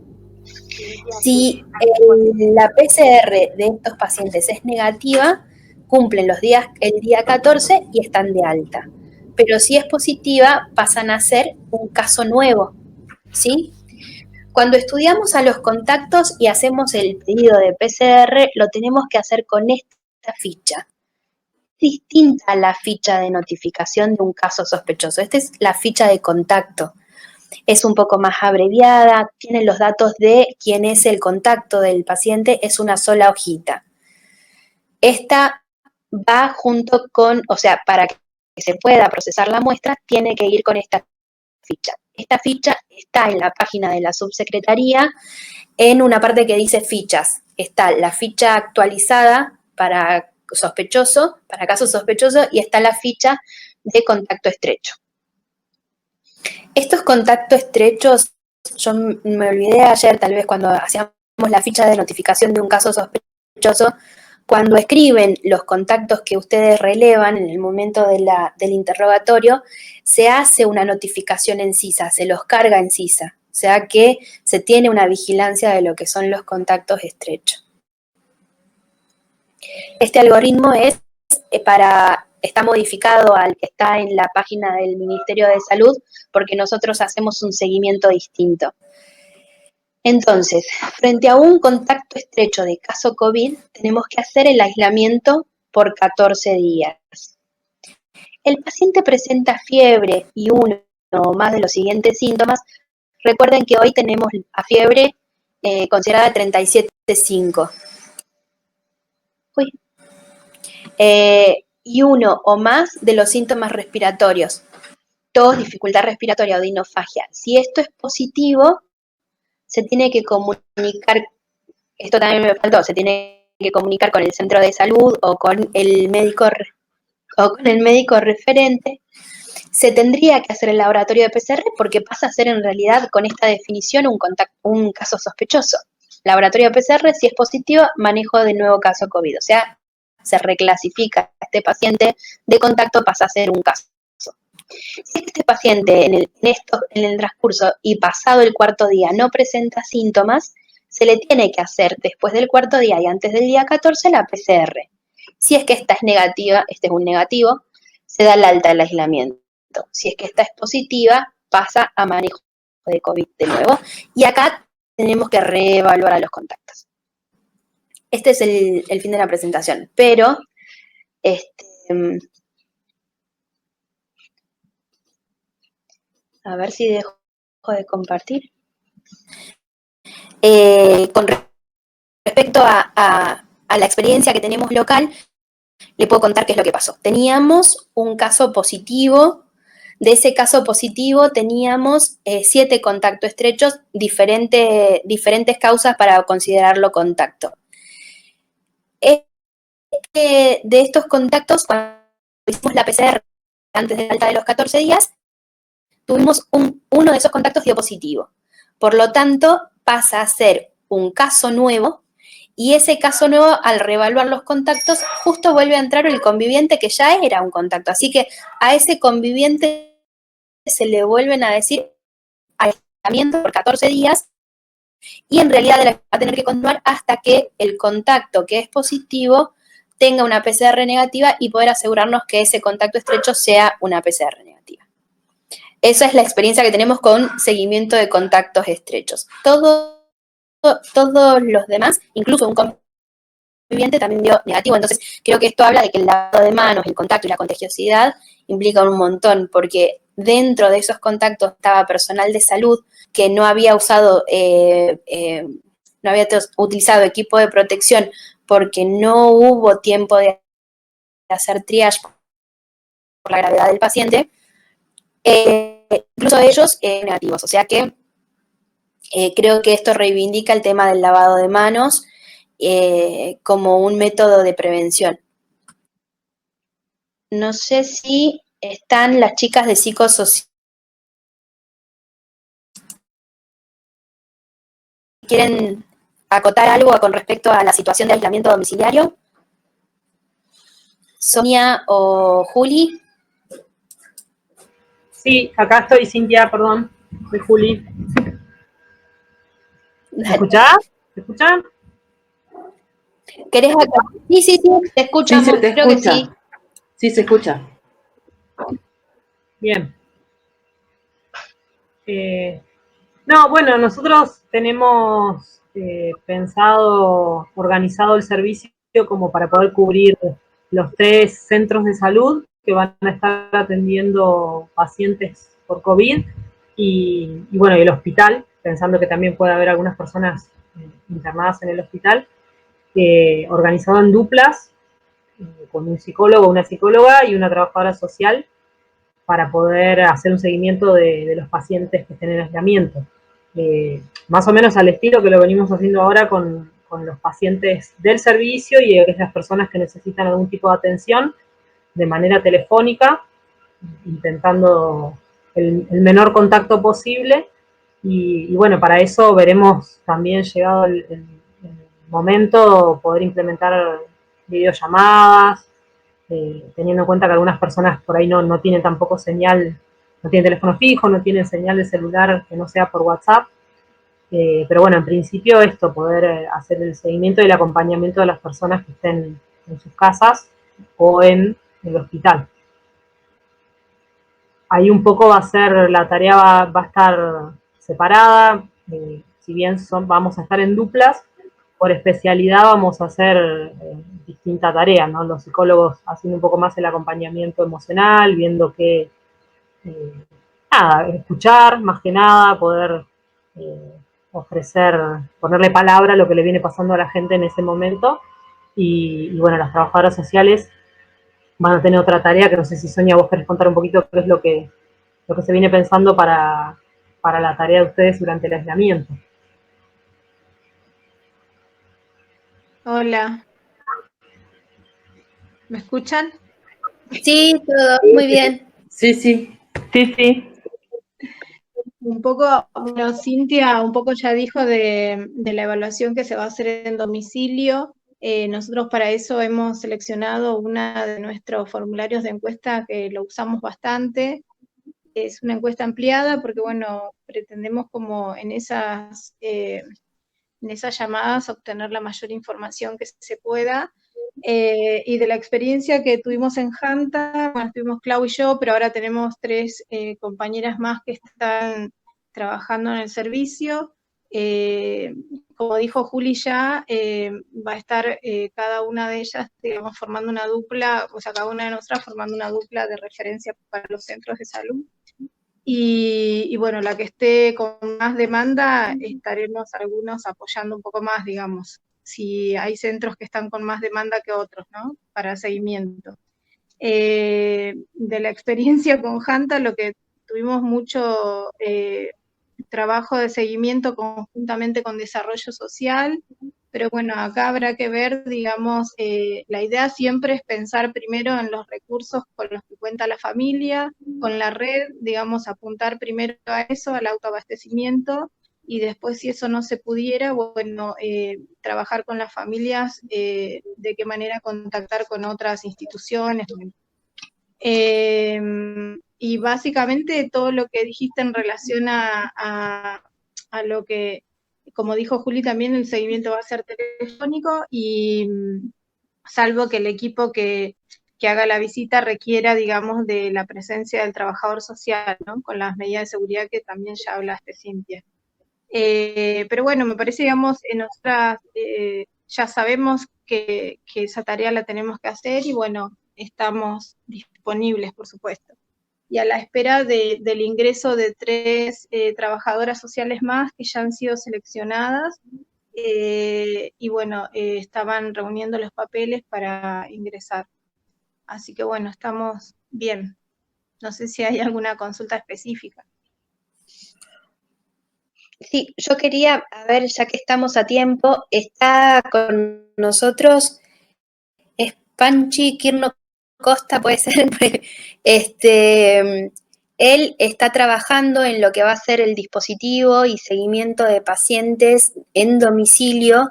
Si la PCR de estos pacientes es negativa, cumplen el día 14 y están de alta. Pero si es positiva, pasan a ser un caso nuevo, ¿sí? Cuando estudiamos a los contactos y hacemos el pedido de PCR, lo tenemos que hacer con esta ficha. Distinta a la ficha de notificación de un caso sospechoso. Esta es la ficha de contacto. Es un poco más abreviada, tiene los datos de quién es el contacto del paciente, es una sola hojita. Esta va junto con, o sea, para que se pueda procesar la muestra, tiene que ir con esta ficha. Esta ficha está en la página de la subsecretaría en una parte que dice fichas. Está la ficha actualizada para sospechoso, para casos sospechosos, y está la ficha de contacto estrecho. Estos contactos estrechos, yo me olvidé ayer, tal vez cuando hacíamos la ficha de notificación de un caso sospechoso, cuando escriben los contactos que ustedes relevan en el momento del interrogatorio, se hace una notificación en CISA, se los carga en CISA, o sea que se tiene una vigilancia de lo que son los contactos estrechos. Este algoritmo está modificado al que está en la página del Ministerio de Salud porque nosotros hacemos un seguimiento distinto. Entonces, frente a un contacto estrecho de caso COVID, tenemos que hacer el aislamiento por 14 días. El paciente presenta fiebre y uno o más de los siguientes síntomas. Recuerden que hoy tenemos a fiebre considerada 37,5. Y uno o más de los síntomas respiratorios. Tos, dificultad respiratoria o dinofagia. Si esto es positivo, se tiene que comunicar, esto también me faltó, se tiene que comunicar con el centro de salud o con el médico referente. Se tendría que hacer el laboratorio de PCR porque pasa a ser en realidad con esta definición un caso sospechoso. Laboratorio de PCR, si es positivo, manejo de nuevo caso COVID. O sea, se reclasifica a este paciente de contacto, pasa a ser un caso. Si este paciente en el transcurso y pasado el cuarto día no presenta síntomas, se le tiene que hacer después del cuarto día y antes del día 14 la PCR. Si es que esta es negativa, este es un negativo, se da el alta del aislamiento. Si es que esta es positiva, pasa a manejo de COVID de nuevo. Y acá tenemos que reevaluar a los contactos. Este es el fin de la presentación, pero a ver si dejo de compartir. Con respecto a la experiencia que tenemos local, le puedo contar qué es lo que pasó. Teníamos un caso positivo. De ese caso positivo teníamos 7 contactos estrechos, diferentes causas para considerarlo contacto. De estos contactos, cuando hicimos la PCR antes del alta de los 14 días, tuvimos uno de esos contactos dio positivo. Por lo tanto, pasa a ser un caso nuevo y ese caso nuevo, al reevaluar los contactos, justo vuelve a entrar el conviviente que ya era un contacto. Así que a ese conviviente se le vuelven a decir aislamiento por 14 días y en realidad va a tener que continuar hasta que el contacto que es positivo tenga una PCR negativa y poder asegurarnos que ese contacto estrecho sea una PCR negativa. Esa es la experiencia que tenemos con seguimiento de contactos estrechos. Todos los demás, incluso un conviviente también dio negativo. Entonces, creo que esto habla de que el lavado de manos, el contacto y la contagiosidad implican un montón, porque dentro de esos contactos estaba personal de salud que no había utilizado equipo de protección porque no hubo tiempo de hacer triage por la gravedad del paciente. Incluso ellos negativos, o sea que Creo que esto reivindica el tema del lavado de manos como un método de prevención. No sé si están las chicas de psicosocial. ¿Quieren acotar algo con respecto a la situación de aislamiento domiciliario? Sonia o Juli. Sí, acá estoy, Cintia, perdón. Soy Juli. ¿Me escuchás? ¿Me escuchan? ¿Querés acotar? Sí, sí, sí, te escuchamos. Sí, se te Creo escucha. que sí. Sí, se escucha. Bien. No, bueno, nosotros tenemos pensado, organizado el servicio como para poder cubrir los 3 centros de salud que van a estar atendiendo pacientes por COVID y bueno, y el hospital, pensando que también puede haber algunas personas internadas en el hospital, organizado en duplas, con un psicólogo, una psicóloga y una trabajadora social para poder hacer un seguimiento de los pacientes que estén en aislamiento. Más o menos al estilo que lo venimos haciendo ahora con los pacientes del servicio y aquellas personas que necesitan algún tipo de atención de manera telefónica, intentando el menor contacto posible. Y bueno, para eso veremos también llegado el momento poder implementar videollamadas, teniendo en cuenta que algunas personas por ahí no tienen tampoco señal, no tienen teléfono fijo, no tienen señal de celular que no sea por WhatsApp. Pero bueno, en principio esto, poder hacer el seguimiento y el acompañamiento de las personas que estén en sus casas o en el hospital. Ahí un poco va a ser, la tarea va a estar separada, si bien vamos a estar en duplas, por especialidad vamos a hacer distintas tareas, ¿no? Los psicólogos haciendo un poco más el acompañamiento emocional, viendo que, nada, escuchar más que nada, poder ofrecer, ponerle palabra a lo que le viene pasando a la gente en ese momento. Y bueno, las trabajadoras sociales van a tener otra tarea, que no sé si Sonia vos querés contar un poquito qué es lo que se viene pensando para la tarea de ustedes durante el aislamiento. Hola, ¿me escuchan? Sí, todo muy bien. Sí, sí. Sí, sí. Un poco, bueno, Cintia un poco ya dijo de la evaluación que se va a hacer en domicilio. Nosotros para eso hemos seleccionado una de nuestros formularios de encuesta que lo usamos bastante. Es una encuesta ampliada porque, bueno, pretendemos como en esas llamadas obtener la mayor información que se pueda. Y de la experiencia que tuvimos en Janta, bueno, estuvimos Clau y yo, pero ahora tenemos 3 compañeras más que están trabajando en el servicio. Como dijo Juli ya, va a estar cada una de ellas, digamos, formando una dupla, o sea, cada una de nosotras formando una dupla de referencia para los centros de salud. Y bueno, la que esté con más demanda, estaremos algunos apoyando un poco más, digamos, si hay centros que están con más demanda que otros, ¿no? Para seguimiento. De la experiencia con Janta, lo que tuvimos mucho trabajo de seguimiento conjuntamente con desarrollo social, pero bueno, acá habrá que ver, digamos, la idea siempre es pensar primero en los recursos con los que cuenta la familia, con la red, digamos, apuntar primero a eso, al autoabastecimiento, y después si eso no se pudiera, bueno, trabajar con las familias, de qué manera contactar con otras instituciones. Y básicamente todo lo que dijiste en relación a lo que, como dijo Juli, también el seguimiento va a ser telefónico y salvo que el equipo que haga la visita requiera, digamos, de la presencia del trabajador social, ¿no? Con las medidas de seguridad que también ya hablaste, Cintia. Pero bueno, me parece, digamos, en nosotras ya sabemos que esa tarea la tenemos que hacer y bueno, estamos disponibles, por supuesto. Y a la espera del ingreso de 3 trabajadoras sociales más que ya han sido seleccionadas y bueno, estaban reuniendo los papeles para ingresar. Así que bueno, estamos bien. No sé si hay alguna consulta específica. Sí, yo quería, a ver, ya que estamos a tiempo, está con nosotros, es Panchi Kirno Costa, puede ser. Él está trabajando en lo que va a ser el dispositivo y seguimiento de pacientes en domicilio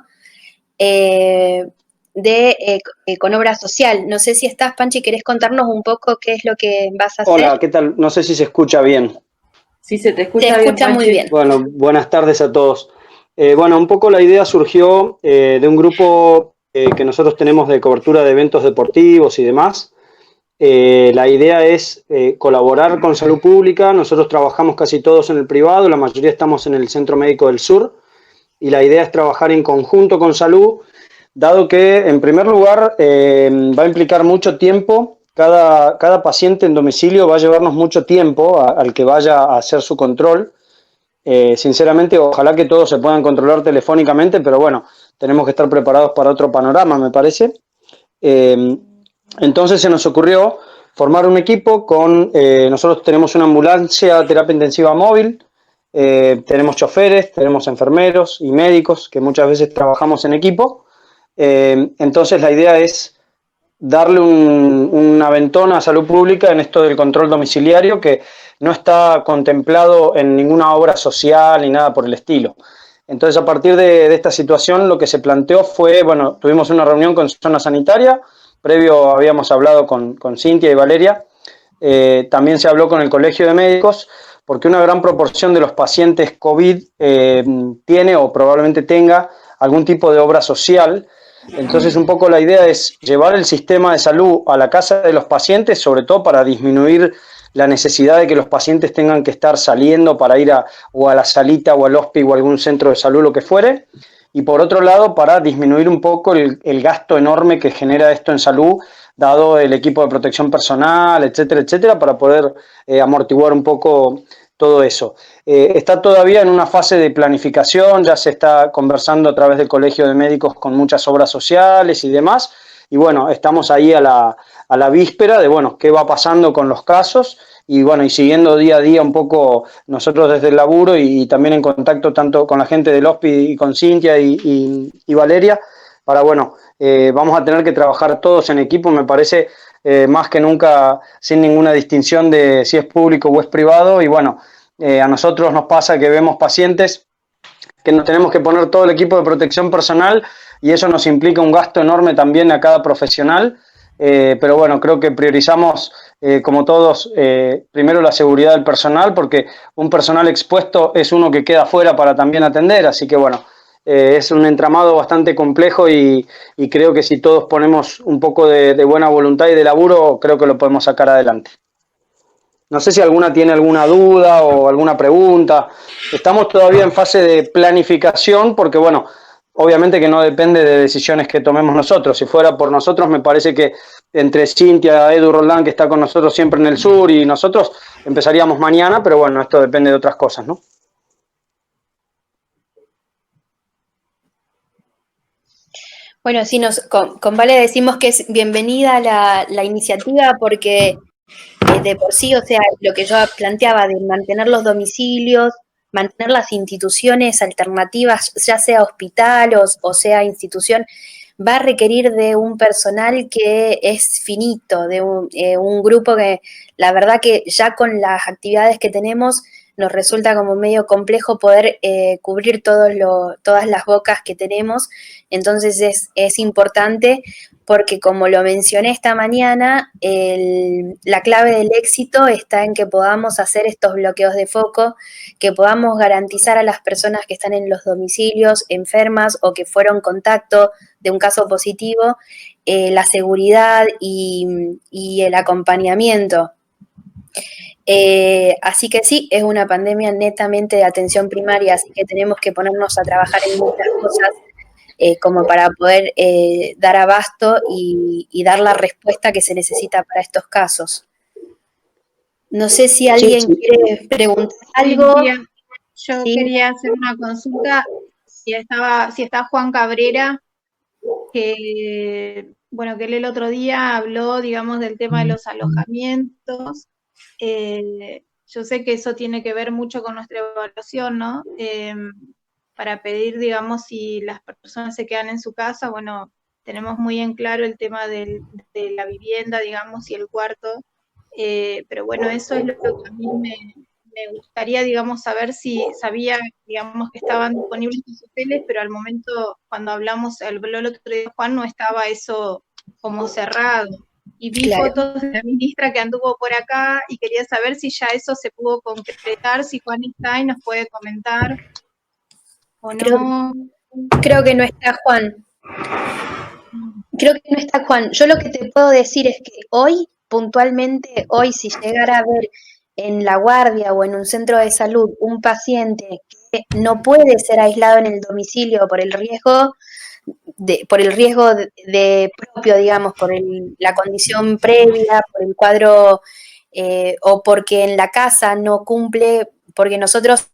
con obra social. No sé si estás, Panchi, ¿querés contarnos un poco qué es lo que vas a hacer? Hola, ¿qué tal? No sé si se escucha bien. Sí, se te Se escucha bien, escucha muy Panchi. bien. Bueno, buenas tardes a todos. Bueno, un poco la idea surgió de un grupo que nosotros tenemos de cobertura de eventos deportivos y demás. La idea es colaborar con salud pública. Nosotros trabajamos casi todos en el privado, la mayoría estamos en el Centro Médico del Sur, y la idea es trabajar en conjunto con salud, dado que, en primer lugar, va a implicar mucho tiempo. Cada paciente en domicilio va a llevarnos mucho tiempo al que vaya a hacer su control. Sinceramente, ojalá que todos se puedan controlar telefónicamente, pero bueno, tenemos que estar preparados para otro panorama, me parece. Entonces se nos ocurrió formar un equipo nosotros tenemos una ambulancia terapia intensiva móvil, tenemos choferes, tenemos enfermeros y médicos que muchas veces trabajamos en equipo. Entonces la idea es darle un aventón a salud pública en esto del control domiciliario que no está contemplado en ninguna obra social ni nada por el estilo. Entonces, a partir de esta situación, lo que se planteó fue, bueno, tuvimos una reunión con zona sanitaria, previo habíamos hablado con Cintia y Valeria, también se habló con el Colegio de Médicos, porque una gran proporción de los pacientes COVID tiene o probablemente tenga algún tipo de obra social. Entonces, un poco la idea es llevar el sistema de salud a la casa de los pacientes, sobre todo para disminuir la necesidad de que los pacientes tengan que estar saliendo para ir o a la salita o al hospital o a algún centro de salud, lo que fuere. Y por otro lado, para disminuir un poco el gasto enorme que genera esto en salud, dado el equipo de protección personal, etcétera, etcétera, para poder amortiguar un poco todo eso. Está todavía en una fase de planificación, ya se está conversando a través del Colegio de Médicos con muchas obras sociales y demás, y bueno, estamos ahí a la víspera de, bueno, qué va pasando con los casos, y bueno, y siguiendo día a día un poco nosotros desde el laburo y también en contacto tanto con la gente del hospital y con Cintia y Valeria, para, bueno, vamos a tener que trabajar todos en equipo, me parece, más que nunca, sin ninguna distinción de si es público o es privado. Y bueno, a nosotros nos pasa que vemos pacientes que nos tenemos que poner todo el equipo de protección personal y eso nos implica un gasto enorme también a cada profesional. Pero bueno, creo que priorizamos, como todos, primero la seguridad del personal, porque un personal expuesto es uno que queda fuera para también atender. Así que bueno, es un entramado bastante complejo y creo que si todos ponemos un poco de buena voluntad y de laburo, creo que lo podemos sacar adelante. No sé si alguna tiene alguna duda o alguna pregunta. Estamos todavía en fase de planificación porque, bueno, obviamente que no depende de decisiones que tomemos nosotros. Si fuera por nosotros, me parece que entre Cintia, Edu Roldán, que está con nosotros siempre en el sur, y nosotros empezaríamos mañana, pero bueno, esto depende de otras cosas, ¿no? Bueno, sí, con Vale decimos que es bienvenida la iniciativa porque de por sí, o sea, lo que yo planteaba de mantener los domicilios, mantener las instituciones alternativas, ya sea hospital o sea institución, va a requerir de un personal que es finito, de un grupo que la verdad que ya con las actividades que tenemos nos resulta como medio complejo poder cubrir todas las bocas que tenemos. Entonces es importante porque como lo mencioné esta mañana, la clave del éxito está en que podamos hacer estos bloqueos de foco, que podamos garantizar a las personas que están en los domicilios enfermas o que fueron contacto de un caso positivo, la seguridad y el acompañamiento. Así que sí, es una pandemia netamente de atención primaria, así que tenemos que ponernos a trabajar en muchas cosas como para poder dar abasto y dar la respuesta que se necesita para estos casos. No sé si alguien quiere preguntar algo. Yo ¿Sí? quería hacer una consulta, si está Juan Cabrera, que bueno, que él el otro día habló, digamos, del tema de los alojamientos. yo sé que eso tiene que ver mucho con nuestra evaluación, ¿no? Para pedir, digamos, si las personas se quedan en su casa, bueno, tenemos muy en claro el tema de la vivienda, digamos, y el cuarto, pero bueno, eso es lo que a mí me gustaría, digamos, saber si sabía, digamos, que estaban disponibles los hoteles, pero al momento, cuando hablamos, habló el otro día Juan, no estaba eso como cerrado. Y vi fotos de la ministra que anduvo por acá y quería saber si ya eso se pudo concretar, si Juan está y nos puede comentar o no. Creo que no está Juan. Creo que no está Juan. Yo lo que te puedo decir es que hoy, puntualmente, hoy, si llegara a ver en la guardia o en un centro de salud un paciente que no puede ser aislado en el domicilio por el riesgo de propio, digamos, por la condición previa, por el cuadro, o porque en la casa no cumple, porque nosotros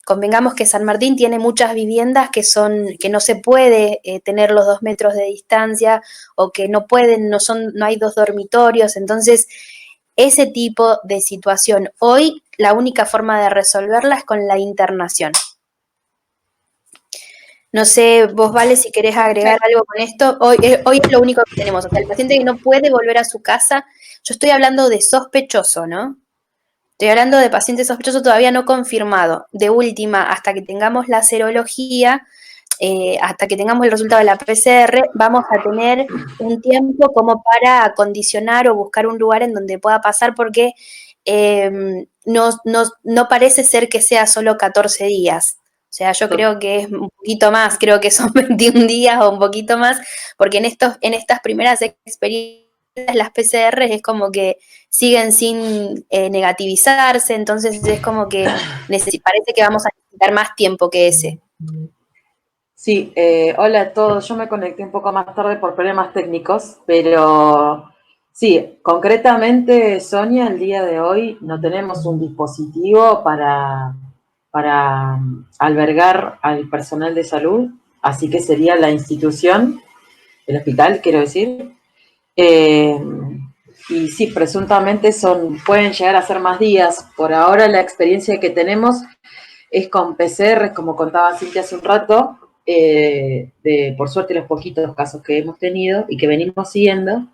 convengamos que San Martín tiene muchas viviendas que no se puede tener los 2 metros de distancia, o que no hay 2 dormitorios. Entonces, ese tipo de situación, hoy la única forma de resolverla es con la internación. No sé, vos, Vale, si querés agregar algo con esto. Hoy es lo único que tenemos. O sea, el paciente que no puede volver a su casa, yo estoy hablando de sospechoso, ¿no? Estoy hablando de paciente sospechoso todavía no confirmado. De última, hasta que tengamos la serología, hasta que tengamos el resultado de la PCR, vamos a tener un tiempo como para acondicionar o buscar un lugar en donde pueda pasar, porque no parece ser que sea solo 14 días. O sea, yo creo que es un poquito más, creo que son 21 días o un poquito más, porque en estas primeras experiencias las PCR es como que siguen sin negativizarse, entonces es como que parece que vamos a necesitar más tiempo que ese. Sí, hola a todos. Yo me conecté un poco más tarde por problemas técnicos, pero sí, concretamente, Sonia, el día de hoy no tenemos un dispositivo para albergar al personal de salud, así que sería la institución, el hospital, quiero decir. Y sí, presuntamente pueden llegar a ser más días. Por ahora la experiencia que tenemos es con PCR, como contaba Cintia hace un rato, por suerte los poquitos casos que hemos tenido y que venimos siguiendo.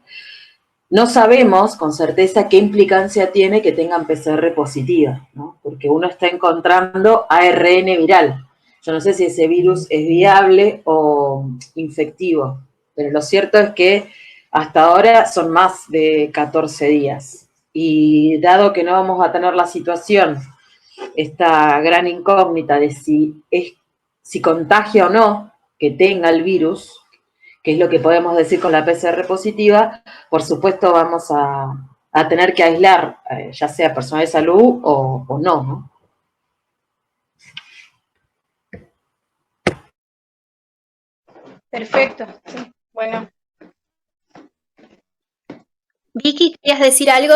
No sabemos con certeza qué implicancia tiene que tengan PCR positiva, ¿no? Porque uno está encontrando ARN viral. Yo no sé si ese virus es viable o infectivo, pero lo cierto es que hasta ahora son más de 14 días. Y dado que no vamos a tener la situación, esta gran incógnita de si contagia o no que tenga el virus, que es lo que podemos decir con la PCR positiva, por supuesto vamos a tener que aislar, ya sea personal de salud o no, ¿no? Perfecto, sí, bueno. Vicky, ¿querías decir algo?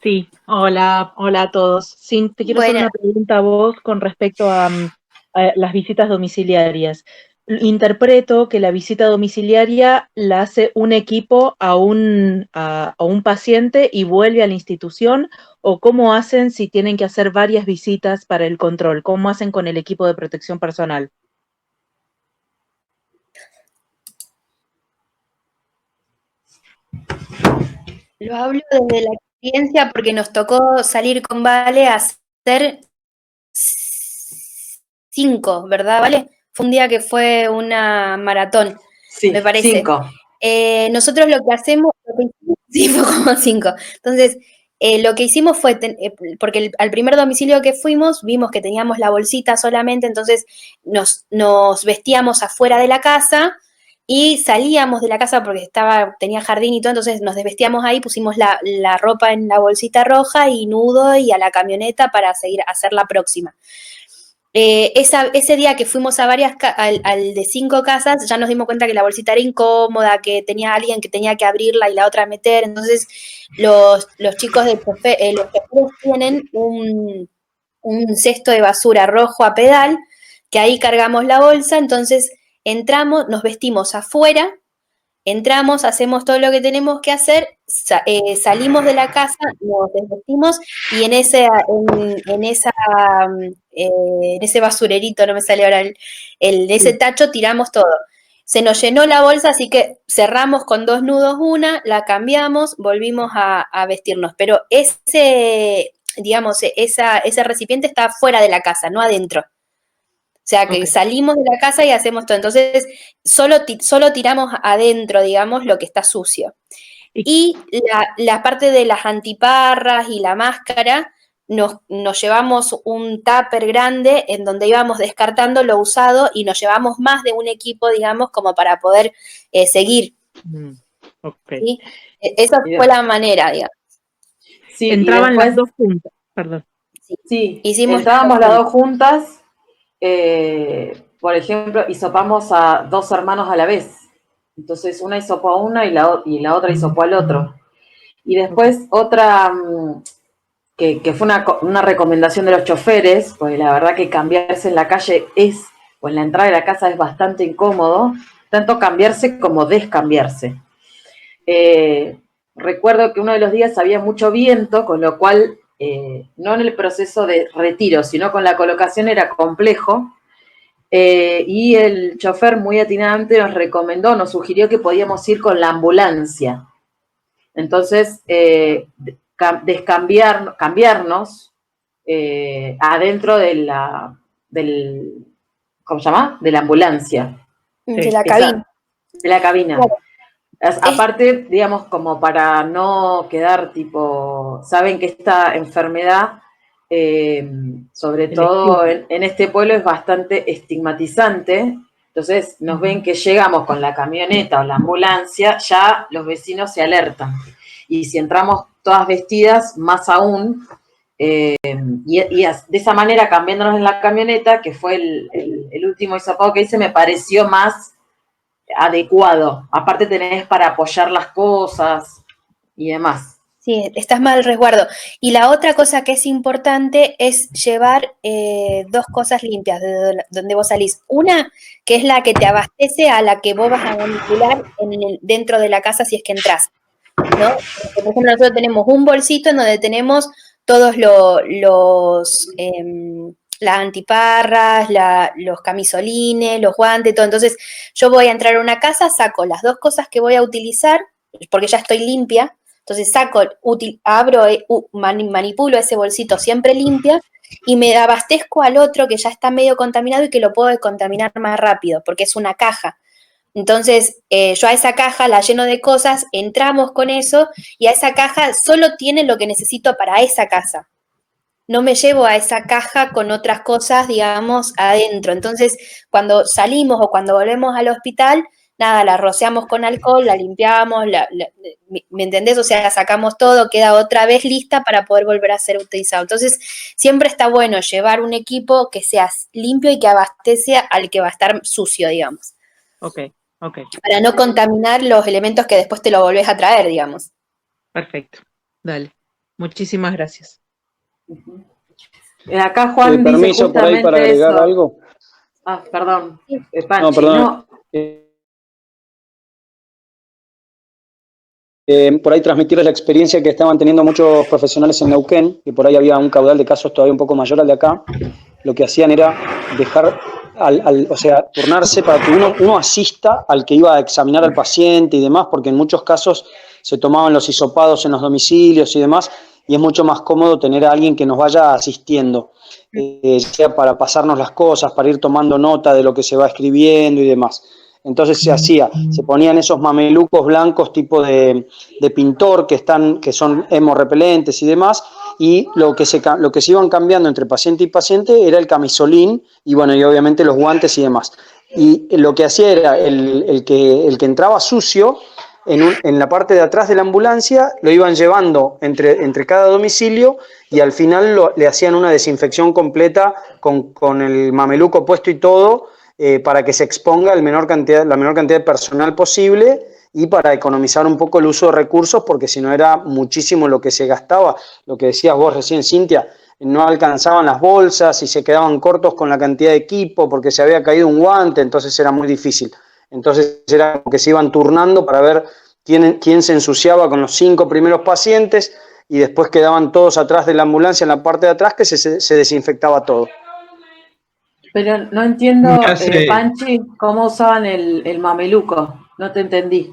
Sí, hola a todos. Sí, te quiero hacer una pregunta a vos con respecto a las visitas domiciliarias. Interpreto que la visita domiciliaria la hace un equipo a un paciente y vuelve a la institución, o cómo hacen si tienen que hacer varias visitas para el control, cómo hacen con el equipo de protección personal. Lo hablo desde la experiencia porque nos tocó salir con Vale a hacer 5, ¿verdad, Vale? Fue un día que fue una maratón, sí, me parece. 5. Nosotros lo que hacemos, sí, fue como 5. Entonces, lo que hicimos fue, porque al primer domicilio que fuimos, vimos que teníamos la bolsita solamente, entonces nos vestíamos afuera de la casa y salíamos de la casa porque tenía jardín y todo, entonces nos desvestíamos ahí, pusimos la ropa en la bolsita roja y nudo y a la camioneta para seguir a hacer la próxima. Ese día que fuimos a al de 5 casas, ya nos dimos cuenta que la bolsita era incómoda, que tenía alguien que tenía que abrirla y la otra meter. Entonces, los chicos los choferes tienen un cesto de basura rojo a pedal, que ahí cargamos la bolsa. Entonces, entramos, nos vestimos afuera, entramos, hacemos todo lo que tenemos que hacer, salimos de la casa, nos desvestimos y en ese basurerito, no me sale ahora ese tacho, tiramos todo. Se nos llenó la bolsa, así que cerramos con 2 nudos una, la cambiamos, volvimos a vestirnos. Pero ese recipiente está fuera de la casa, no adentro. O sea, que salimos de la casa y hacemos todo. Entonces, solo tiramos adentro, digamos, lo que está sucio. Y la parte de las antiparras y la máscara, nos llevamos un tupper grande en donde íbamos descartando lo usado y nos llevamos más de un equipo, digamos, como para poder seguir. ¿Sí? Esa fue la manera, digamos. Sí, entraban las dos juntas, perdón. Sí, entrábamos las dos juntas. Por ejemplo, hisopamos a 2 hermanos a la vez. Entonces, una hisopó a una y la otra hisopó al otro. Y después otra, que fue una recomendación de los choferes, pues la verdad que cambiarse en la calle o en la entrada de la casa es bastante incómodo, tanto cambiarse como descambiarse. Recuerdo que uno de los días había mucho viento, con lo cual, no en el proceso de retiro, sino con la colocación era complejo. Y el chofer muy atinadamente nos sugirió que podíamos ir con la ambulancia. Entonces, cambiarnos adentro ¿cómo se llama? De la ambulancia. De la cabina. De la cabina. Claro. Aparte, digamos, como para no quedar saben que esta enfermedad, sobre todo en este pueblo, es bastante estigmatizante. Entonces nos ven que llegamos con la camioneta o la ambulancia, ya los vecinos se alertan. Y si entramos todas vestidas, más aún. Y de esa manera, cambiándonos en la camioneta, que fue el último hisopado que hice, me pareció más adecuado. Aparte tenés para apoyar las cosas y demás. Sí, estás más al resguardo. Y la otra cosa que es importante es llevar 2 cosas limpias de donde vos salís. Una, que es la que te abastece a la que vos vas a manipular dentro de la casa si es que entras, ¿no? Por ejemplo, nosotros tenemos un bolsito en donde tenemos todos las antiparras, los camisolines, los guantes, todo. Entonces, yo voy a entrar a una casa, saco las 2 cosas que voy a utilizar, porque ya estoy limpia. Entonces abro, manipulo ese bolsito siempre limpia y me abastezco al otro que ya está medio contaminado y que lo puedo descontaminar más rápido, porque es una caja. Entonces, yo a esa caja la lleno de cosas, entramos con eso y a esa caja solo tiene lo que necesito para esa casa. No me llevo a esa caja con otras cosas, digamos, adentro. Entonces, cuando salimos o cuando volvemos al hospital, nada, la rociamos con alcohol, la limpiamos, ¿me entendés? O sea, la sacamos todo, queda otra vez lista para poder volver a ser utilizado. Entonces, siempre está bueno llevar un equipo que sea limpio y que abastece al que va a estar sucio, digamos. Ok. Para no contaminar los elementos que después te lo volvés a traer, digamos. Perfecto. Dale. Muchísimas gracias. Acá Juan dice permiso por ahí para agregar eso. algo. Perdón. Panchi, no, perdón. Por ahí transmitirles la experiencia que estaban teniendo muchos profesionales en Neuquén, que por ahí había un caudal de casos todavía un poco mayor al de acá. Lo que hacían era dejar, turnarse para que uno asista al que iba a examinar al paciente y demás, porque en muchos casos se tomaban los hisopados en los domicilios y demás, y es mucho más cómodo tener a alguien que nos vaya asistiendo, sea para pasarnos las cosas, para ir tomando nota de lo que se va escribiendo y demás. Entonces se ponían esos mamelucos blancos tipo de pintor que son hemorrepelentes y demás, y lo que se iban cambiando entre paciente y paciente era el camisolín y bueno, y obviamente los guantes y demás. Y lo que hacía era el que entraba sucio, en la parte de atrás de la ambulancia lo iban llevando entre cada domicilio y al final le hacían una desinfección completa con el mameluco puesto y todo, para que se exponga la menor cantidad de personal posible y para economizar un poco el uso de recursos, porque si no era muchísimo lo que se gastaba. Lo que decías vos recién, Cintia, no alcanzaban las bolsas y se quedaban cortos con la cantidad de equipo porque se había caído un guante, entonces era muy difícil. Entonces era como que se iban turnando para ver quién se ensuciaba con los 5 primeros pacientes y después quedaban todos atrás de la ambulancia en la parte de atrás que se desinfectaba todo. Pero no entiendo, Panchi, cómo usaban el mameluco. No te entendí.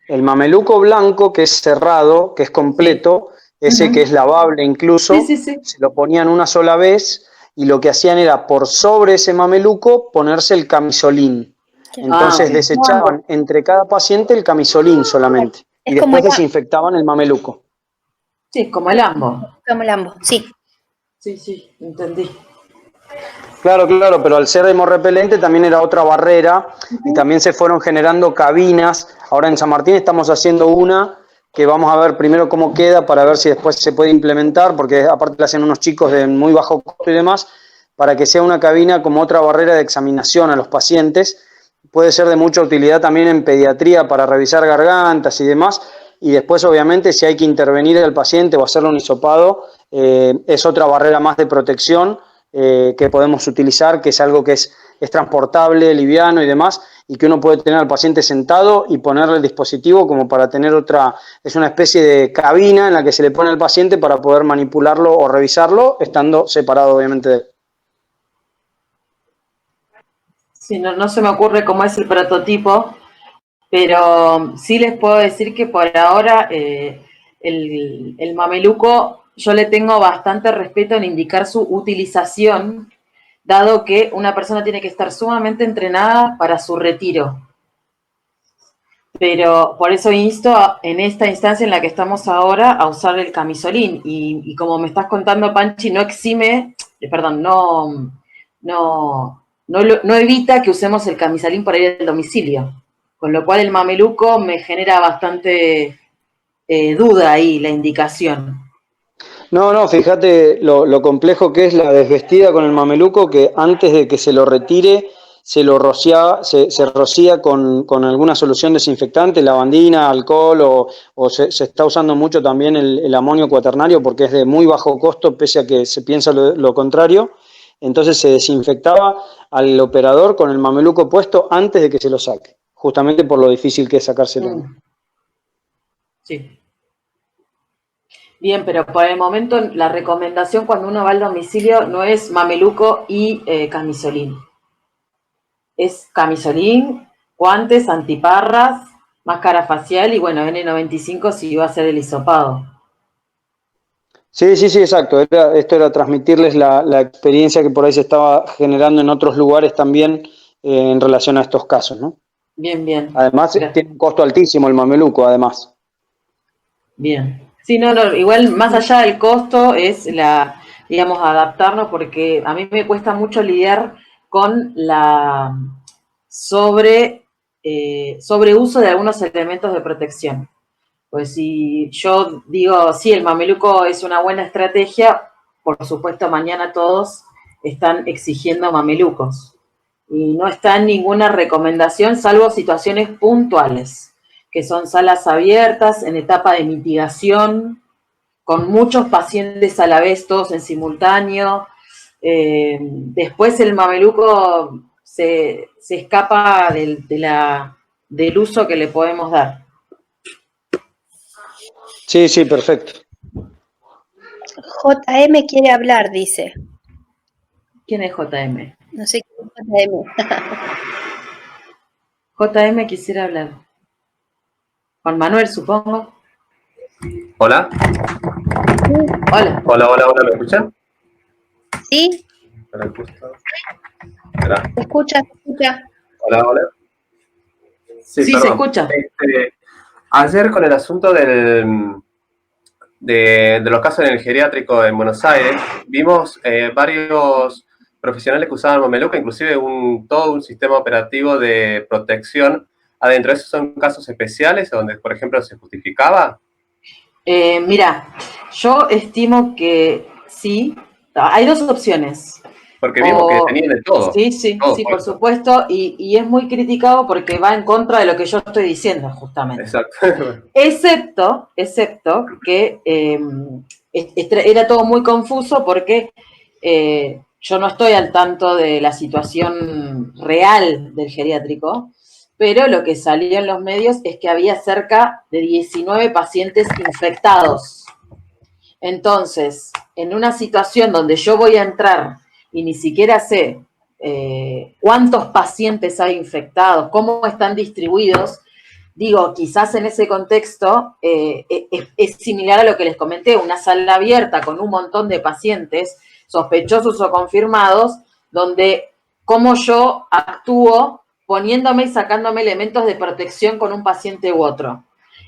El mameluco blanco, que es cerrado, que es completo, ese que es lavable incluso, se lo ponían una sola vez y lo que hacían era por sobre ese mameluco ponerse el camisolín. Entonces desechaban entre cada paciente el camisolín solamente y después desinfectaban el mameluco. Sí, como el ambo. Como el ambo, sí. Sí, entendí. Claro, pero al ser hemorrepelente también era otra barrera y también se fueron generando cabinas. Ahora en San Martín estamos haciendo una que vamos a ver primero cómo queda para ver si después se puede implementar, porque aparte la hacen unos chicos de muy bajo costo y demás, para que sea una cabina como otra barrera de examinación a los pacientes. Puede ser de mucha utilidad también en pediatría para revisar gargantas y demás. Y después, obviamente, si hay que intervenir al paciente o hacerle un hisopado, es otra barrera más de protección que podemos utilizar, que es algo que es transportable, liviano y demás, y que uno puede tener al paciente sentado y ponerle el dispositivo como para tener es una especie de cabina en la que se le pone al paciente para poder manipularlo o revisarlo, estando separado obviamente de él. Sí, no se me ocurre cómo es el prototipo, pero sí les puedo decir que por ahora el mameluco yo le tengo bastante respeto en indicar su utilización, dado que una persona tiene que estar sumamente entrenada para su retiro. Pero por eso insto en esta instancia en la que estamos ahora a usar el camisolín. Y como me estás contando, Panchi, no evita que usemos el camisolín para ir al domicilio. Con lo cual el mameluco me genera bastante duda ahí, la indicación. No, fíjate lo complejo que es la desvestida con el mameluco, que antes de que se lo retire se rocía con alguna solución desinfectante, lavandina, alcohol, o se está usando mucho también el amonio cuaternario porque es de muy bajo costo, pese a que se piensa lo contrario. Entonces se desinfectaba al operador con el mameluco puesto antes de que se lo saque, justamente por lo difícil que es sacárselo. Sí. Bien, pero por el momento la recomendación cuando uno va al domicilio no es mameluco y camisolín. Es camisolín, guantes, antiparras, máscara facial y bueno, N95 si iba a hacer el hisopado. Sí, exacto. Esto era transmitirles la experiencia que por ahí se estaba generando en otros lugares también en relación a estos casos, ¿no? Bien. Además, tiene un costo altísimo el mameluco, además. Bien. Sí, igual más allá del costo es digamos, adaptarnos porque a mí me cuesta mucho lidiar con la sobreuso de algunos elementos de protección. Pues si yo digo, sí, el mameluco es una buena estrategia, por supuesto mañana todos están exigiendo mamelucos. Y no está en ninguna recomendación, salvo situaciones puntuales, que son salas abiertas, en etapa de mitigación, con muchos pacientes a la vez, todos en simultáneo. Después el mameluco se escapa del uso que le podemos dar. Sí, perfecto. JM quiere hablar, dice. ¿Quién es JM? No sé quién es JM. JM quisiera hablar. Juan Manuel, supongo. Hola. Hola, ¿me escuchan? Sí. Espera. Se escucha. Hola. Sí, se escucha. Ayer con el asunto de los casos en el geriátrico en Buenos Aires, vimos varios profesionales que usaban mameluco, inclusive todo un sistema operativo de protección adentro. ¿Esos son casos especiales donde, por ejemplo, se justificaba? Mira, yo estimo que sí. Hay dos opciones. Porque vimos que tenían de todo. Sí, por supuesto. Y es muy criticado porque va en contra de lo que yo estoy diciendo, justamente. Exacto. Excepto que era todo muy confuso porque yo no estoy al tanto de la situación real del geriátrico, pero lo que salió en los medios es que había cerca de 19 pacientes infectados. Entonces, en una situación donde yo voy a entrar y ni siquiera sé cuántos pacientes hay infectados, cómo están distribuidos, digo, quizás en ese contexto es similar a lo que les comenté, una sala abierta con un montón de pacientes sospechosos o confirmados, donde cómo yo actúo poniéndome y sacándome elementos de protección con un paciente u otro.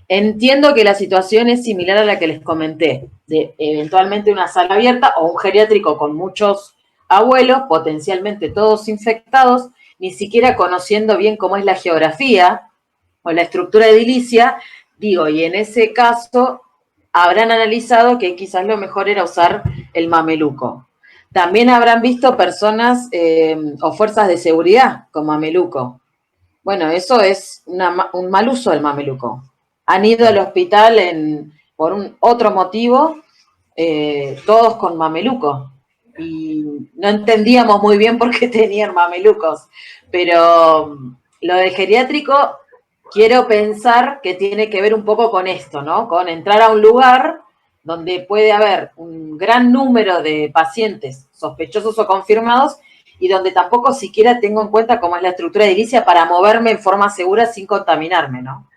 Entiendo que la situación es similar a la que les comenté, de eventualmente una sala abierta o un geriátrico con muchos abuelos, potencialmente todos infectados, ni siquiera conociendo bien cómo es la geografía o la estructura edilicia, digo, y en ese caso habrán analizado que quizás lo mejor era usar el mameluco. También habrán visto personas o fuerzas de seguridad con mameluco. Bueno, eso es un mal uso del mameluco. Han ido al hospital por otro motivo, todos con mameluco. Y no entendíamos muy bien por qué tenían mamelucos. Pero lo de geriátrico, quiero pensar que tiene que ver un poco con esto, ¿no? Con entrar a un lugar donde puede haber un gran número de pacientes sospechosos o confirmados y donde tampoco siquiera tengo en cuenta cómo es la estructura edilicia para moverme en forma segura sin contaminarme, ¿no?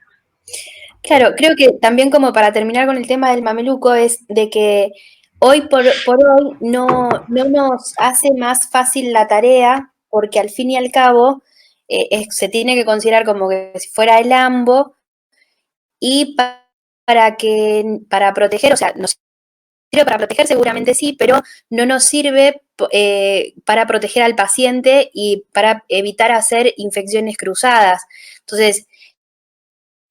Claro, creo que también como para terminar con el tema del mameluco es de que hoy por hoy no nos hace más fácil la tarea porque al fin y al cabo se tiene que considerar como que si fuera el AMBO y para proteger, o sea, nos sirve para proteger seguramente sí, pero no nos sirve para proteger al paciente y para evitar hacer infecciones cruzadas. Entonces,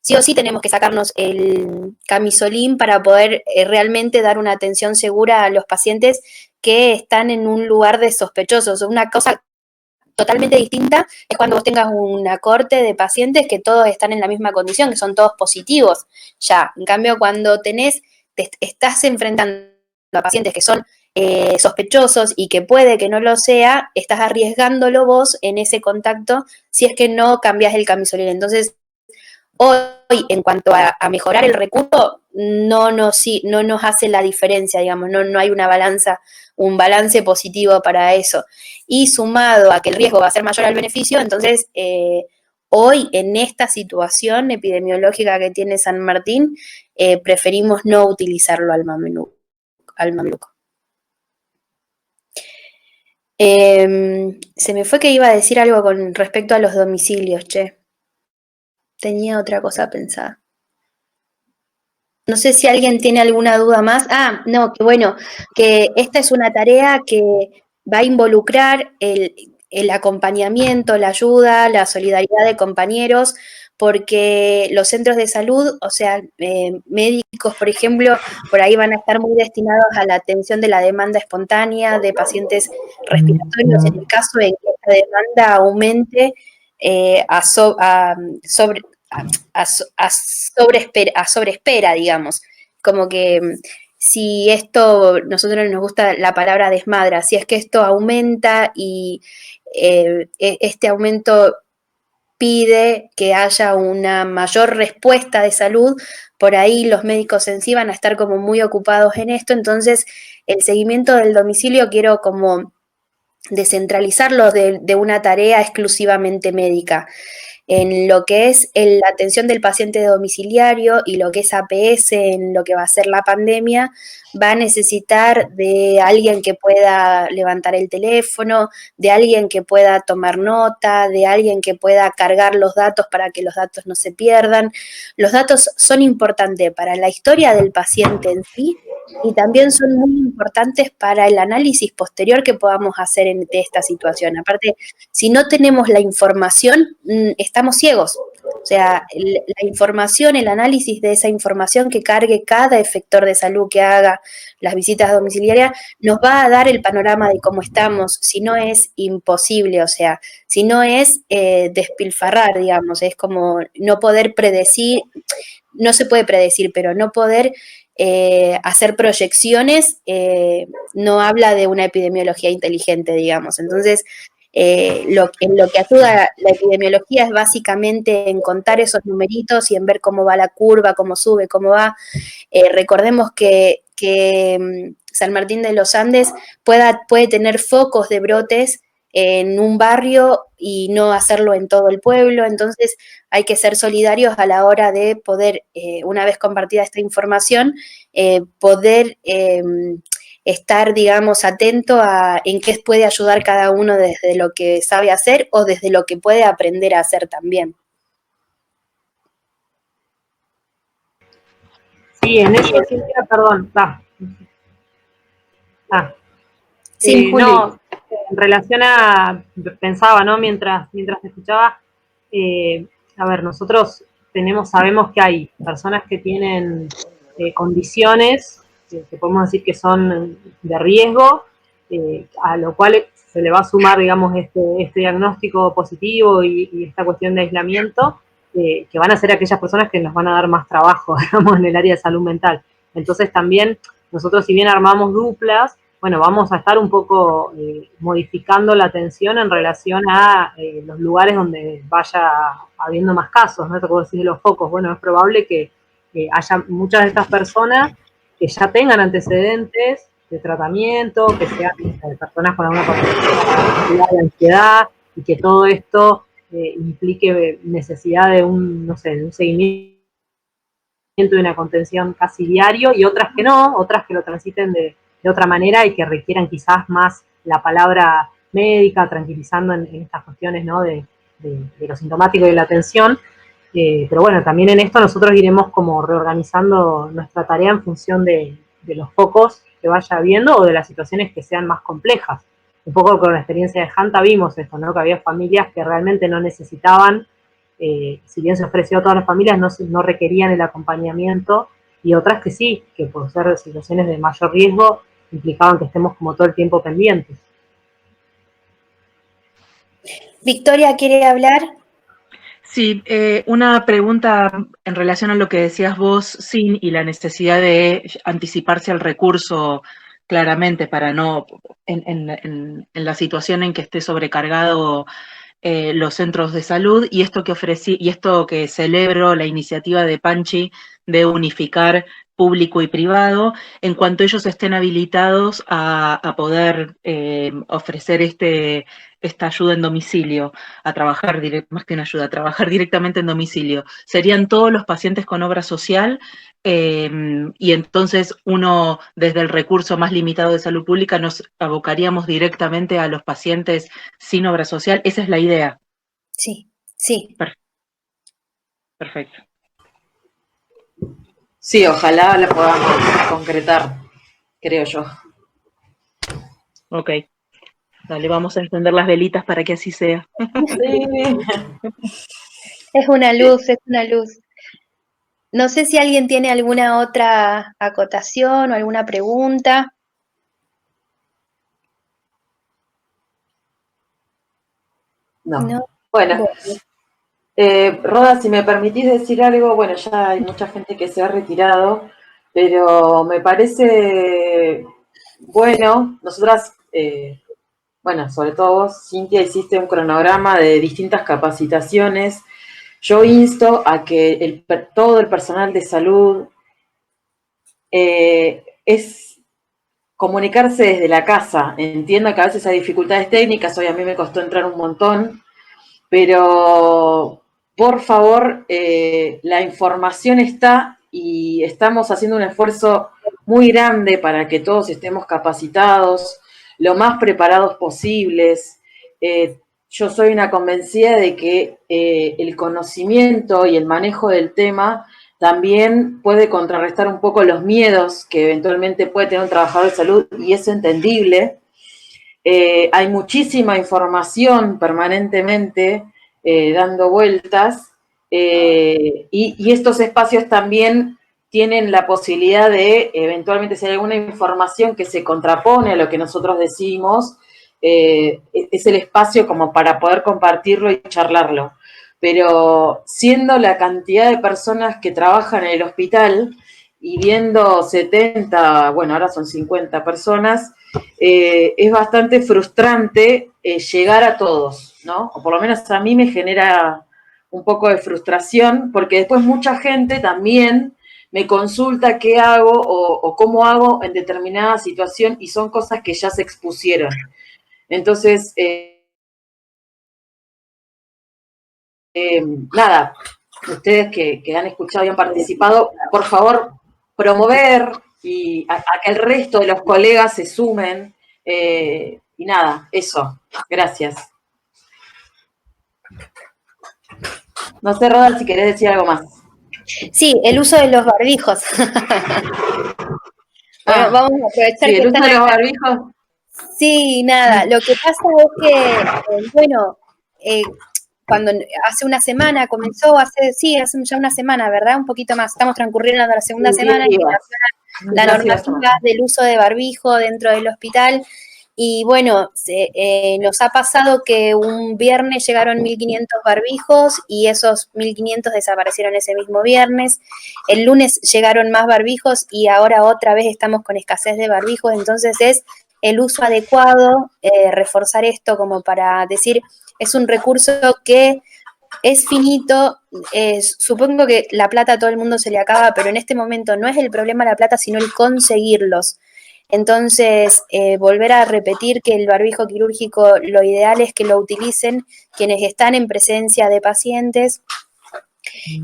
sí o sí tenemos que sacarnos el camisolín para poder realmente dar una atención segura a los pacientes que están en un lugar de sospechosos. Una cosa totalmente distinta es cuando vos tengas una corte de pacientes que todos están en la misma condición, que son todos positivos. Ya, en cambio, cuando te estás enfrentando a pacientes que son sospechosos y que puede que no lo sea, estás arriesgándolo vos en ese contacto si es que no cambias el camisolín. Entonces, hoy, en cuanto a mejorar el recurso, no nos hace la diferencia, digamos, no hay un balance positivo para eso. Y sumado a que el riesgo va a ser mayor al beneficio, entonces hoy en esta situación epidemiológica que tiene San Martín, preferimos no utilizarlo al mameluco. Se me fue que iba a decir algo con respecto a los domicilios, che. Tenía otra cosa pensada. No sé si alguien tiene alguna duda más. Ah, no, que bueno, que esta es una tarea que va a involucrar el acompañamiento, la ayuda, la solidaridad de compañeros, porque los centros de salud, o sea, médicos, por ejemplo, por ahí van a estar muy destinados a la atención de la demanda espontánea de pacientes respiratorios, en el caso de que esta demanda aumente a sobreespera, digamos. Como que si esto, nosotros nos gusta la palabra desmadra, si es que esto aumenta y este aumento pide que haya una mayor respuesta de salud, por ahí los médicos en sí van a estar como muy ocupados en esto, entonces el seguimiento del domicilio quiero como descentralizarlo de una tarea exclusivamente médica. En lo que es la atención del paciente domiciliario y lo que es APS en lo que va a ser la pandemia, va a necesitar de alguien que pueda levantar el teléfono, de alguien que pueda tomar nota, de alguien que pueda cargar los datos para que los datos no se pierdan. Los datos son importantes para la historia del paciente en sí y también son muy importantes para el análisis posterior que podamos hacer de esta situación. Aparte, si no tenemos la información, estamos ciegos. O sea, la información, el análisis de esa información que cargue cada efector de salud que haga las visitas domiciliarias, nos va a dar el panorama de cómo estamos, si no es imposible, o sea, si no es despilfarrar, digamos, es como no poder predecir, no se puede predecir, pero no poder hacer proyecciones no habla de una epidemiología inteligente, digamos. Entonces, en lo que ayuda la epidemiología es básicamente en contar esos numeritos y en ver cómo va la curva, cómo sube, cómo va. Recordemos que San Martín de los Andes puede tener focos de brotes en un barrio y no hacerlo en todo el pueblo, entonces hay que ser solidarios a la hora de poder, una vez compartida esta información, poder estar, digamos, atento a en qué puede ayudar cada uno desde lo que sabe hacer o desde lo que puede aprender a hacer también. Sí, en eso, Cintia, perdón, Sí, no, en relación a, pensaba, ¿no? Mientras te escuchaba, a ver, nosotros sabemos que hay personas que tienen condiciones que podemos decir que son de riesgo, a lo cual se le va a sumar, digamos, este diagnóstico positivo y esta cuestión de aislamiento, que van a ser aquellas personas que nos van a dar más trabajo, digamos, en el área de salud mental. Entonces también nosotros, si bien armamos duplas, bueno, vamos a estar un poco modificando la atención en relación a los lugares donde vaya habiendo más casos, ¿no? Te puedo decir de los focos. Bueno, es probable que haya muchas de estas personas que ya tengan antecedentes de tratamiento, que sean personas con alguna patología de ansiedad, y que todo esto implique necesidad de un seguimiento y una contención casi diario, y otras que no, otras que lo transiten de otra manera y que requieran quizás más la palabra médica, tranquilizando en estas cuestiones, ¿no? de lo sintomático y de la atención. Pero bueno, también en esto nosotros iremos como reorganizando nuestra tarea en función de los focos que vaya habiendo o de las situaciones que sean más complejas. Un poco con la experiencia de Hanta vimos esto, ¿no? Que había familias que realmente no necesitaban, si bien se ofreció a todas las familias, no requerían el acompañamiento, y otras que sí, que por ser situaciones de mayor riesgo implicaban que estemos como todo el tiempo pendientes. Victoria, ¿quiere hablar? Sí, una pregunta en relación a lo que decías vos, Sin, y la necesidad de anticiparse al recurso claramente para no, en la situación en que esté sobrecargado los centros de salud, y esto que celebro la iniciativa de Panchi de unificar público y privado, en cuanto ellos estén habilitados a poder ofrecer esta ayuda en domicilio, a trabajar, más que una ayuda, a trabajar directamente en domicilio. Serían todos los pacientes con obra social, y entonces uno, desde el recurso más limitado de salud pública, nos abocaríamos directamente a los pacientes sin obra social. Esa es la idea. Sí, sí. Perfecto. Sí, ojalá la podamos concretar, creo yo. Ok. Dale, vamos a encender las velitas para que así sea. Sí. Es una luz, es una luz. No sé si alguien tiene alguna otra acotación o alguna pregunta. No. Bueno. Roda, si me permitís decir algo, bueno, ya hay mucha gente que se ha retirado, pero me parece bueno, nosotras, bueno, sobre todo vos, Cintia, hiciste un cronograma de distintas capacitaciones. Yo insto a que todo el personal de salud es comunicarse desde la casa. Entiendo que a veces hay dificultades técnicas, hoy a mí me costó entrar un montón, pero por favor, la información está y estamos haciendo un esfuerzo muy grande para que todos estemos capacitados, lo más preparados posibles. Yo soy una convencida de que el conocimiento y el manejo del tema también puede contrarrestar un poco los miedos que eventualmente puede tener un trabajador de salud, y es entendible. Hay muchísima información permanentemente dando vueltas, y estos espacios también tienen la posibilidad de, eventualmente, si hay alguna información que se contrapone a lo que nosotros decimos, es el espacio como para poder compartirlo y charlarlo. Pero siendo la cantidad de personas que trabajan en el hospital y viendo 70, bueno, ahora son 50 personas, es bastante frustrante llegar a todos, ¿no? O por lo menos a mí me genera un poco de frustración, porque después mucha gente también me consulta qué hago o cómo hago en determinada situación y son cosas que ya se expusieron. Entonces, nada, ustedes que han escuchado y han participado, por favor, promover y a que el resto de los colegas se sumen. Y nada, eso. Gracias. No sé, Roda, si querés decir algo más. Sí, el uso de los barbijos. Bueno, vamos a aprovechar sí, que el uso están de los acá. barbijos. Sí, nada, lo que pasa es que, bueno, cuando hace una semana comenzó, hace ya una semana, ¿verdad? Un poquito más, estamos transcurriendo la segunda semana y la normativa del uso de barbijo dentro del hospital. Y bueno, nos ha pasado que un viernes llegaron 1.500 barbijos y esos 1.500 desaparecieron ese mismo viernes. El lunes llegaron más barbijos y ahora otra vez estamos con escasez de barbijos. Entonces es el uso adecuado, reforzar esto como para decir, es un recurso que es finito, supongo que la plata a todo el mundo se le acaba, pero en este momento no es el problema la plata, sino el conseguirlos. Entonces, volver a repetir que el barbijo quirúrgico, lo ideal es que lo utilicen quienes están en presencia de pacientes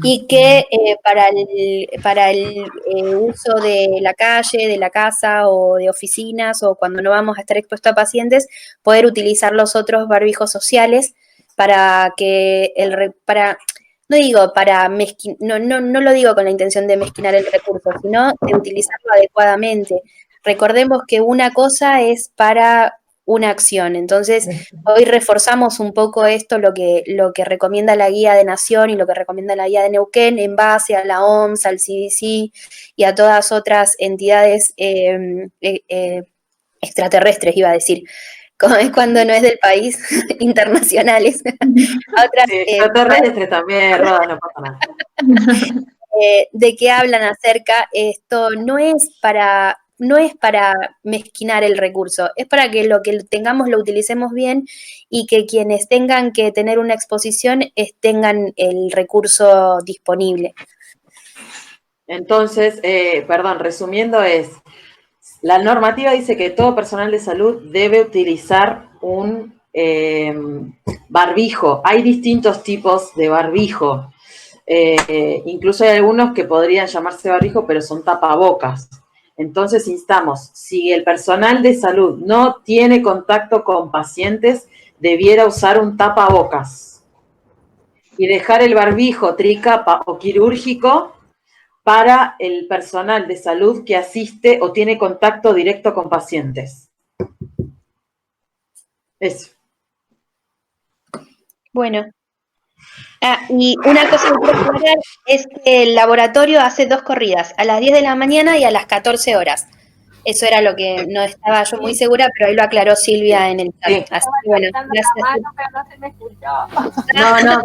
y que para el uso de la calle, de la casa o de oficinas o cuando no vamos a estar expuestos a pacientes, poder utilizar los otros barbijos sociales para que no digo para no lo digo con la intención de mezquinar el recurso, sino de utilizarlo adecuadamente. Recordemos que una cosa es para una acción. Entonces, hoy reforzamos un poco esto, lo que recomienda la guía de Nación y lo que recomienda la guía de Neuquén en base a la OMS, al CDC y a todas otras entidades extraterrestres, iba a decir, cuando no es del país, internacionales. Otras, sí, extraterrestres también, Roda, no pasa nada. De qué hablan acerca, esto no es para mezquinar el recurso, es para que lo que tengamos lo utilicemos bien y que quienes tengan que tener una exposición tengan el recurso disponible. Entonces, resumiendo la normativa dice que todo personal de salud debe utilizar un barbijo. Hay distintos tipos de barbijo. Incluso hay algunos que podrían llamarse barbijo, pero son tapabocas. Entonces instamos, si el personal de salud no tiene contacto con pacientes, debiera usar un tapabocas y dejar el barbijo tricapa o quirúrgico para el personal de salud que asiste o tiene contacto directo con pacientes. Eso. Bueno. Y una cosa que quiero aclarar es que el laboratorio hace 2 corridas, a las 10 de la mañana y a las 14 horas. Eso era lo que no estaba yo muy segura, pero ahí lo aclaró Silvia en el chat. Sí. Así que bueno, gracias. No, no.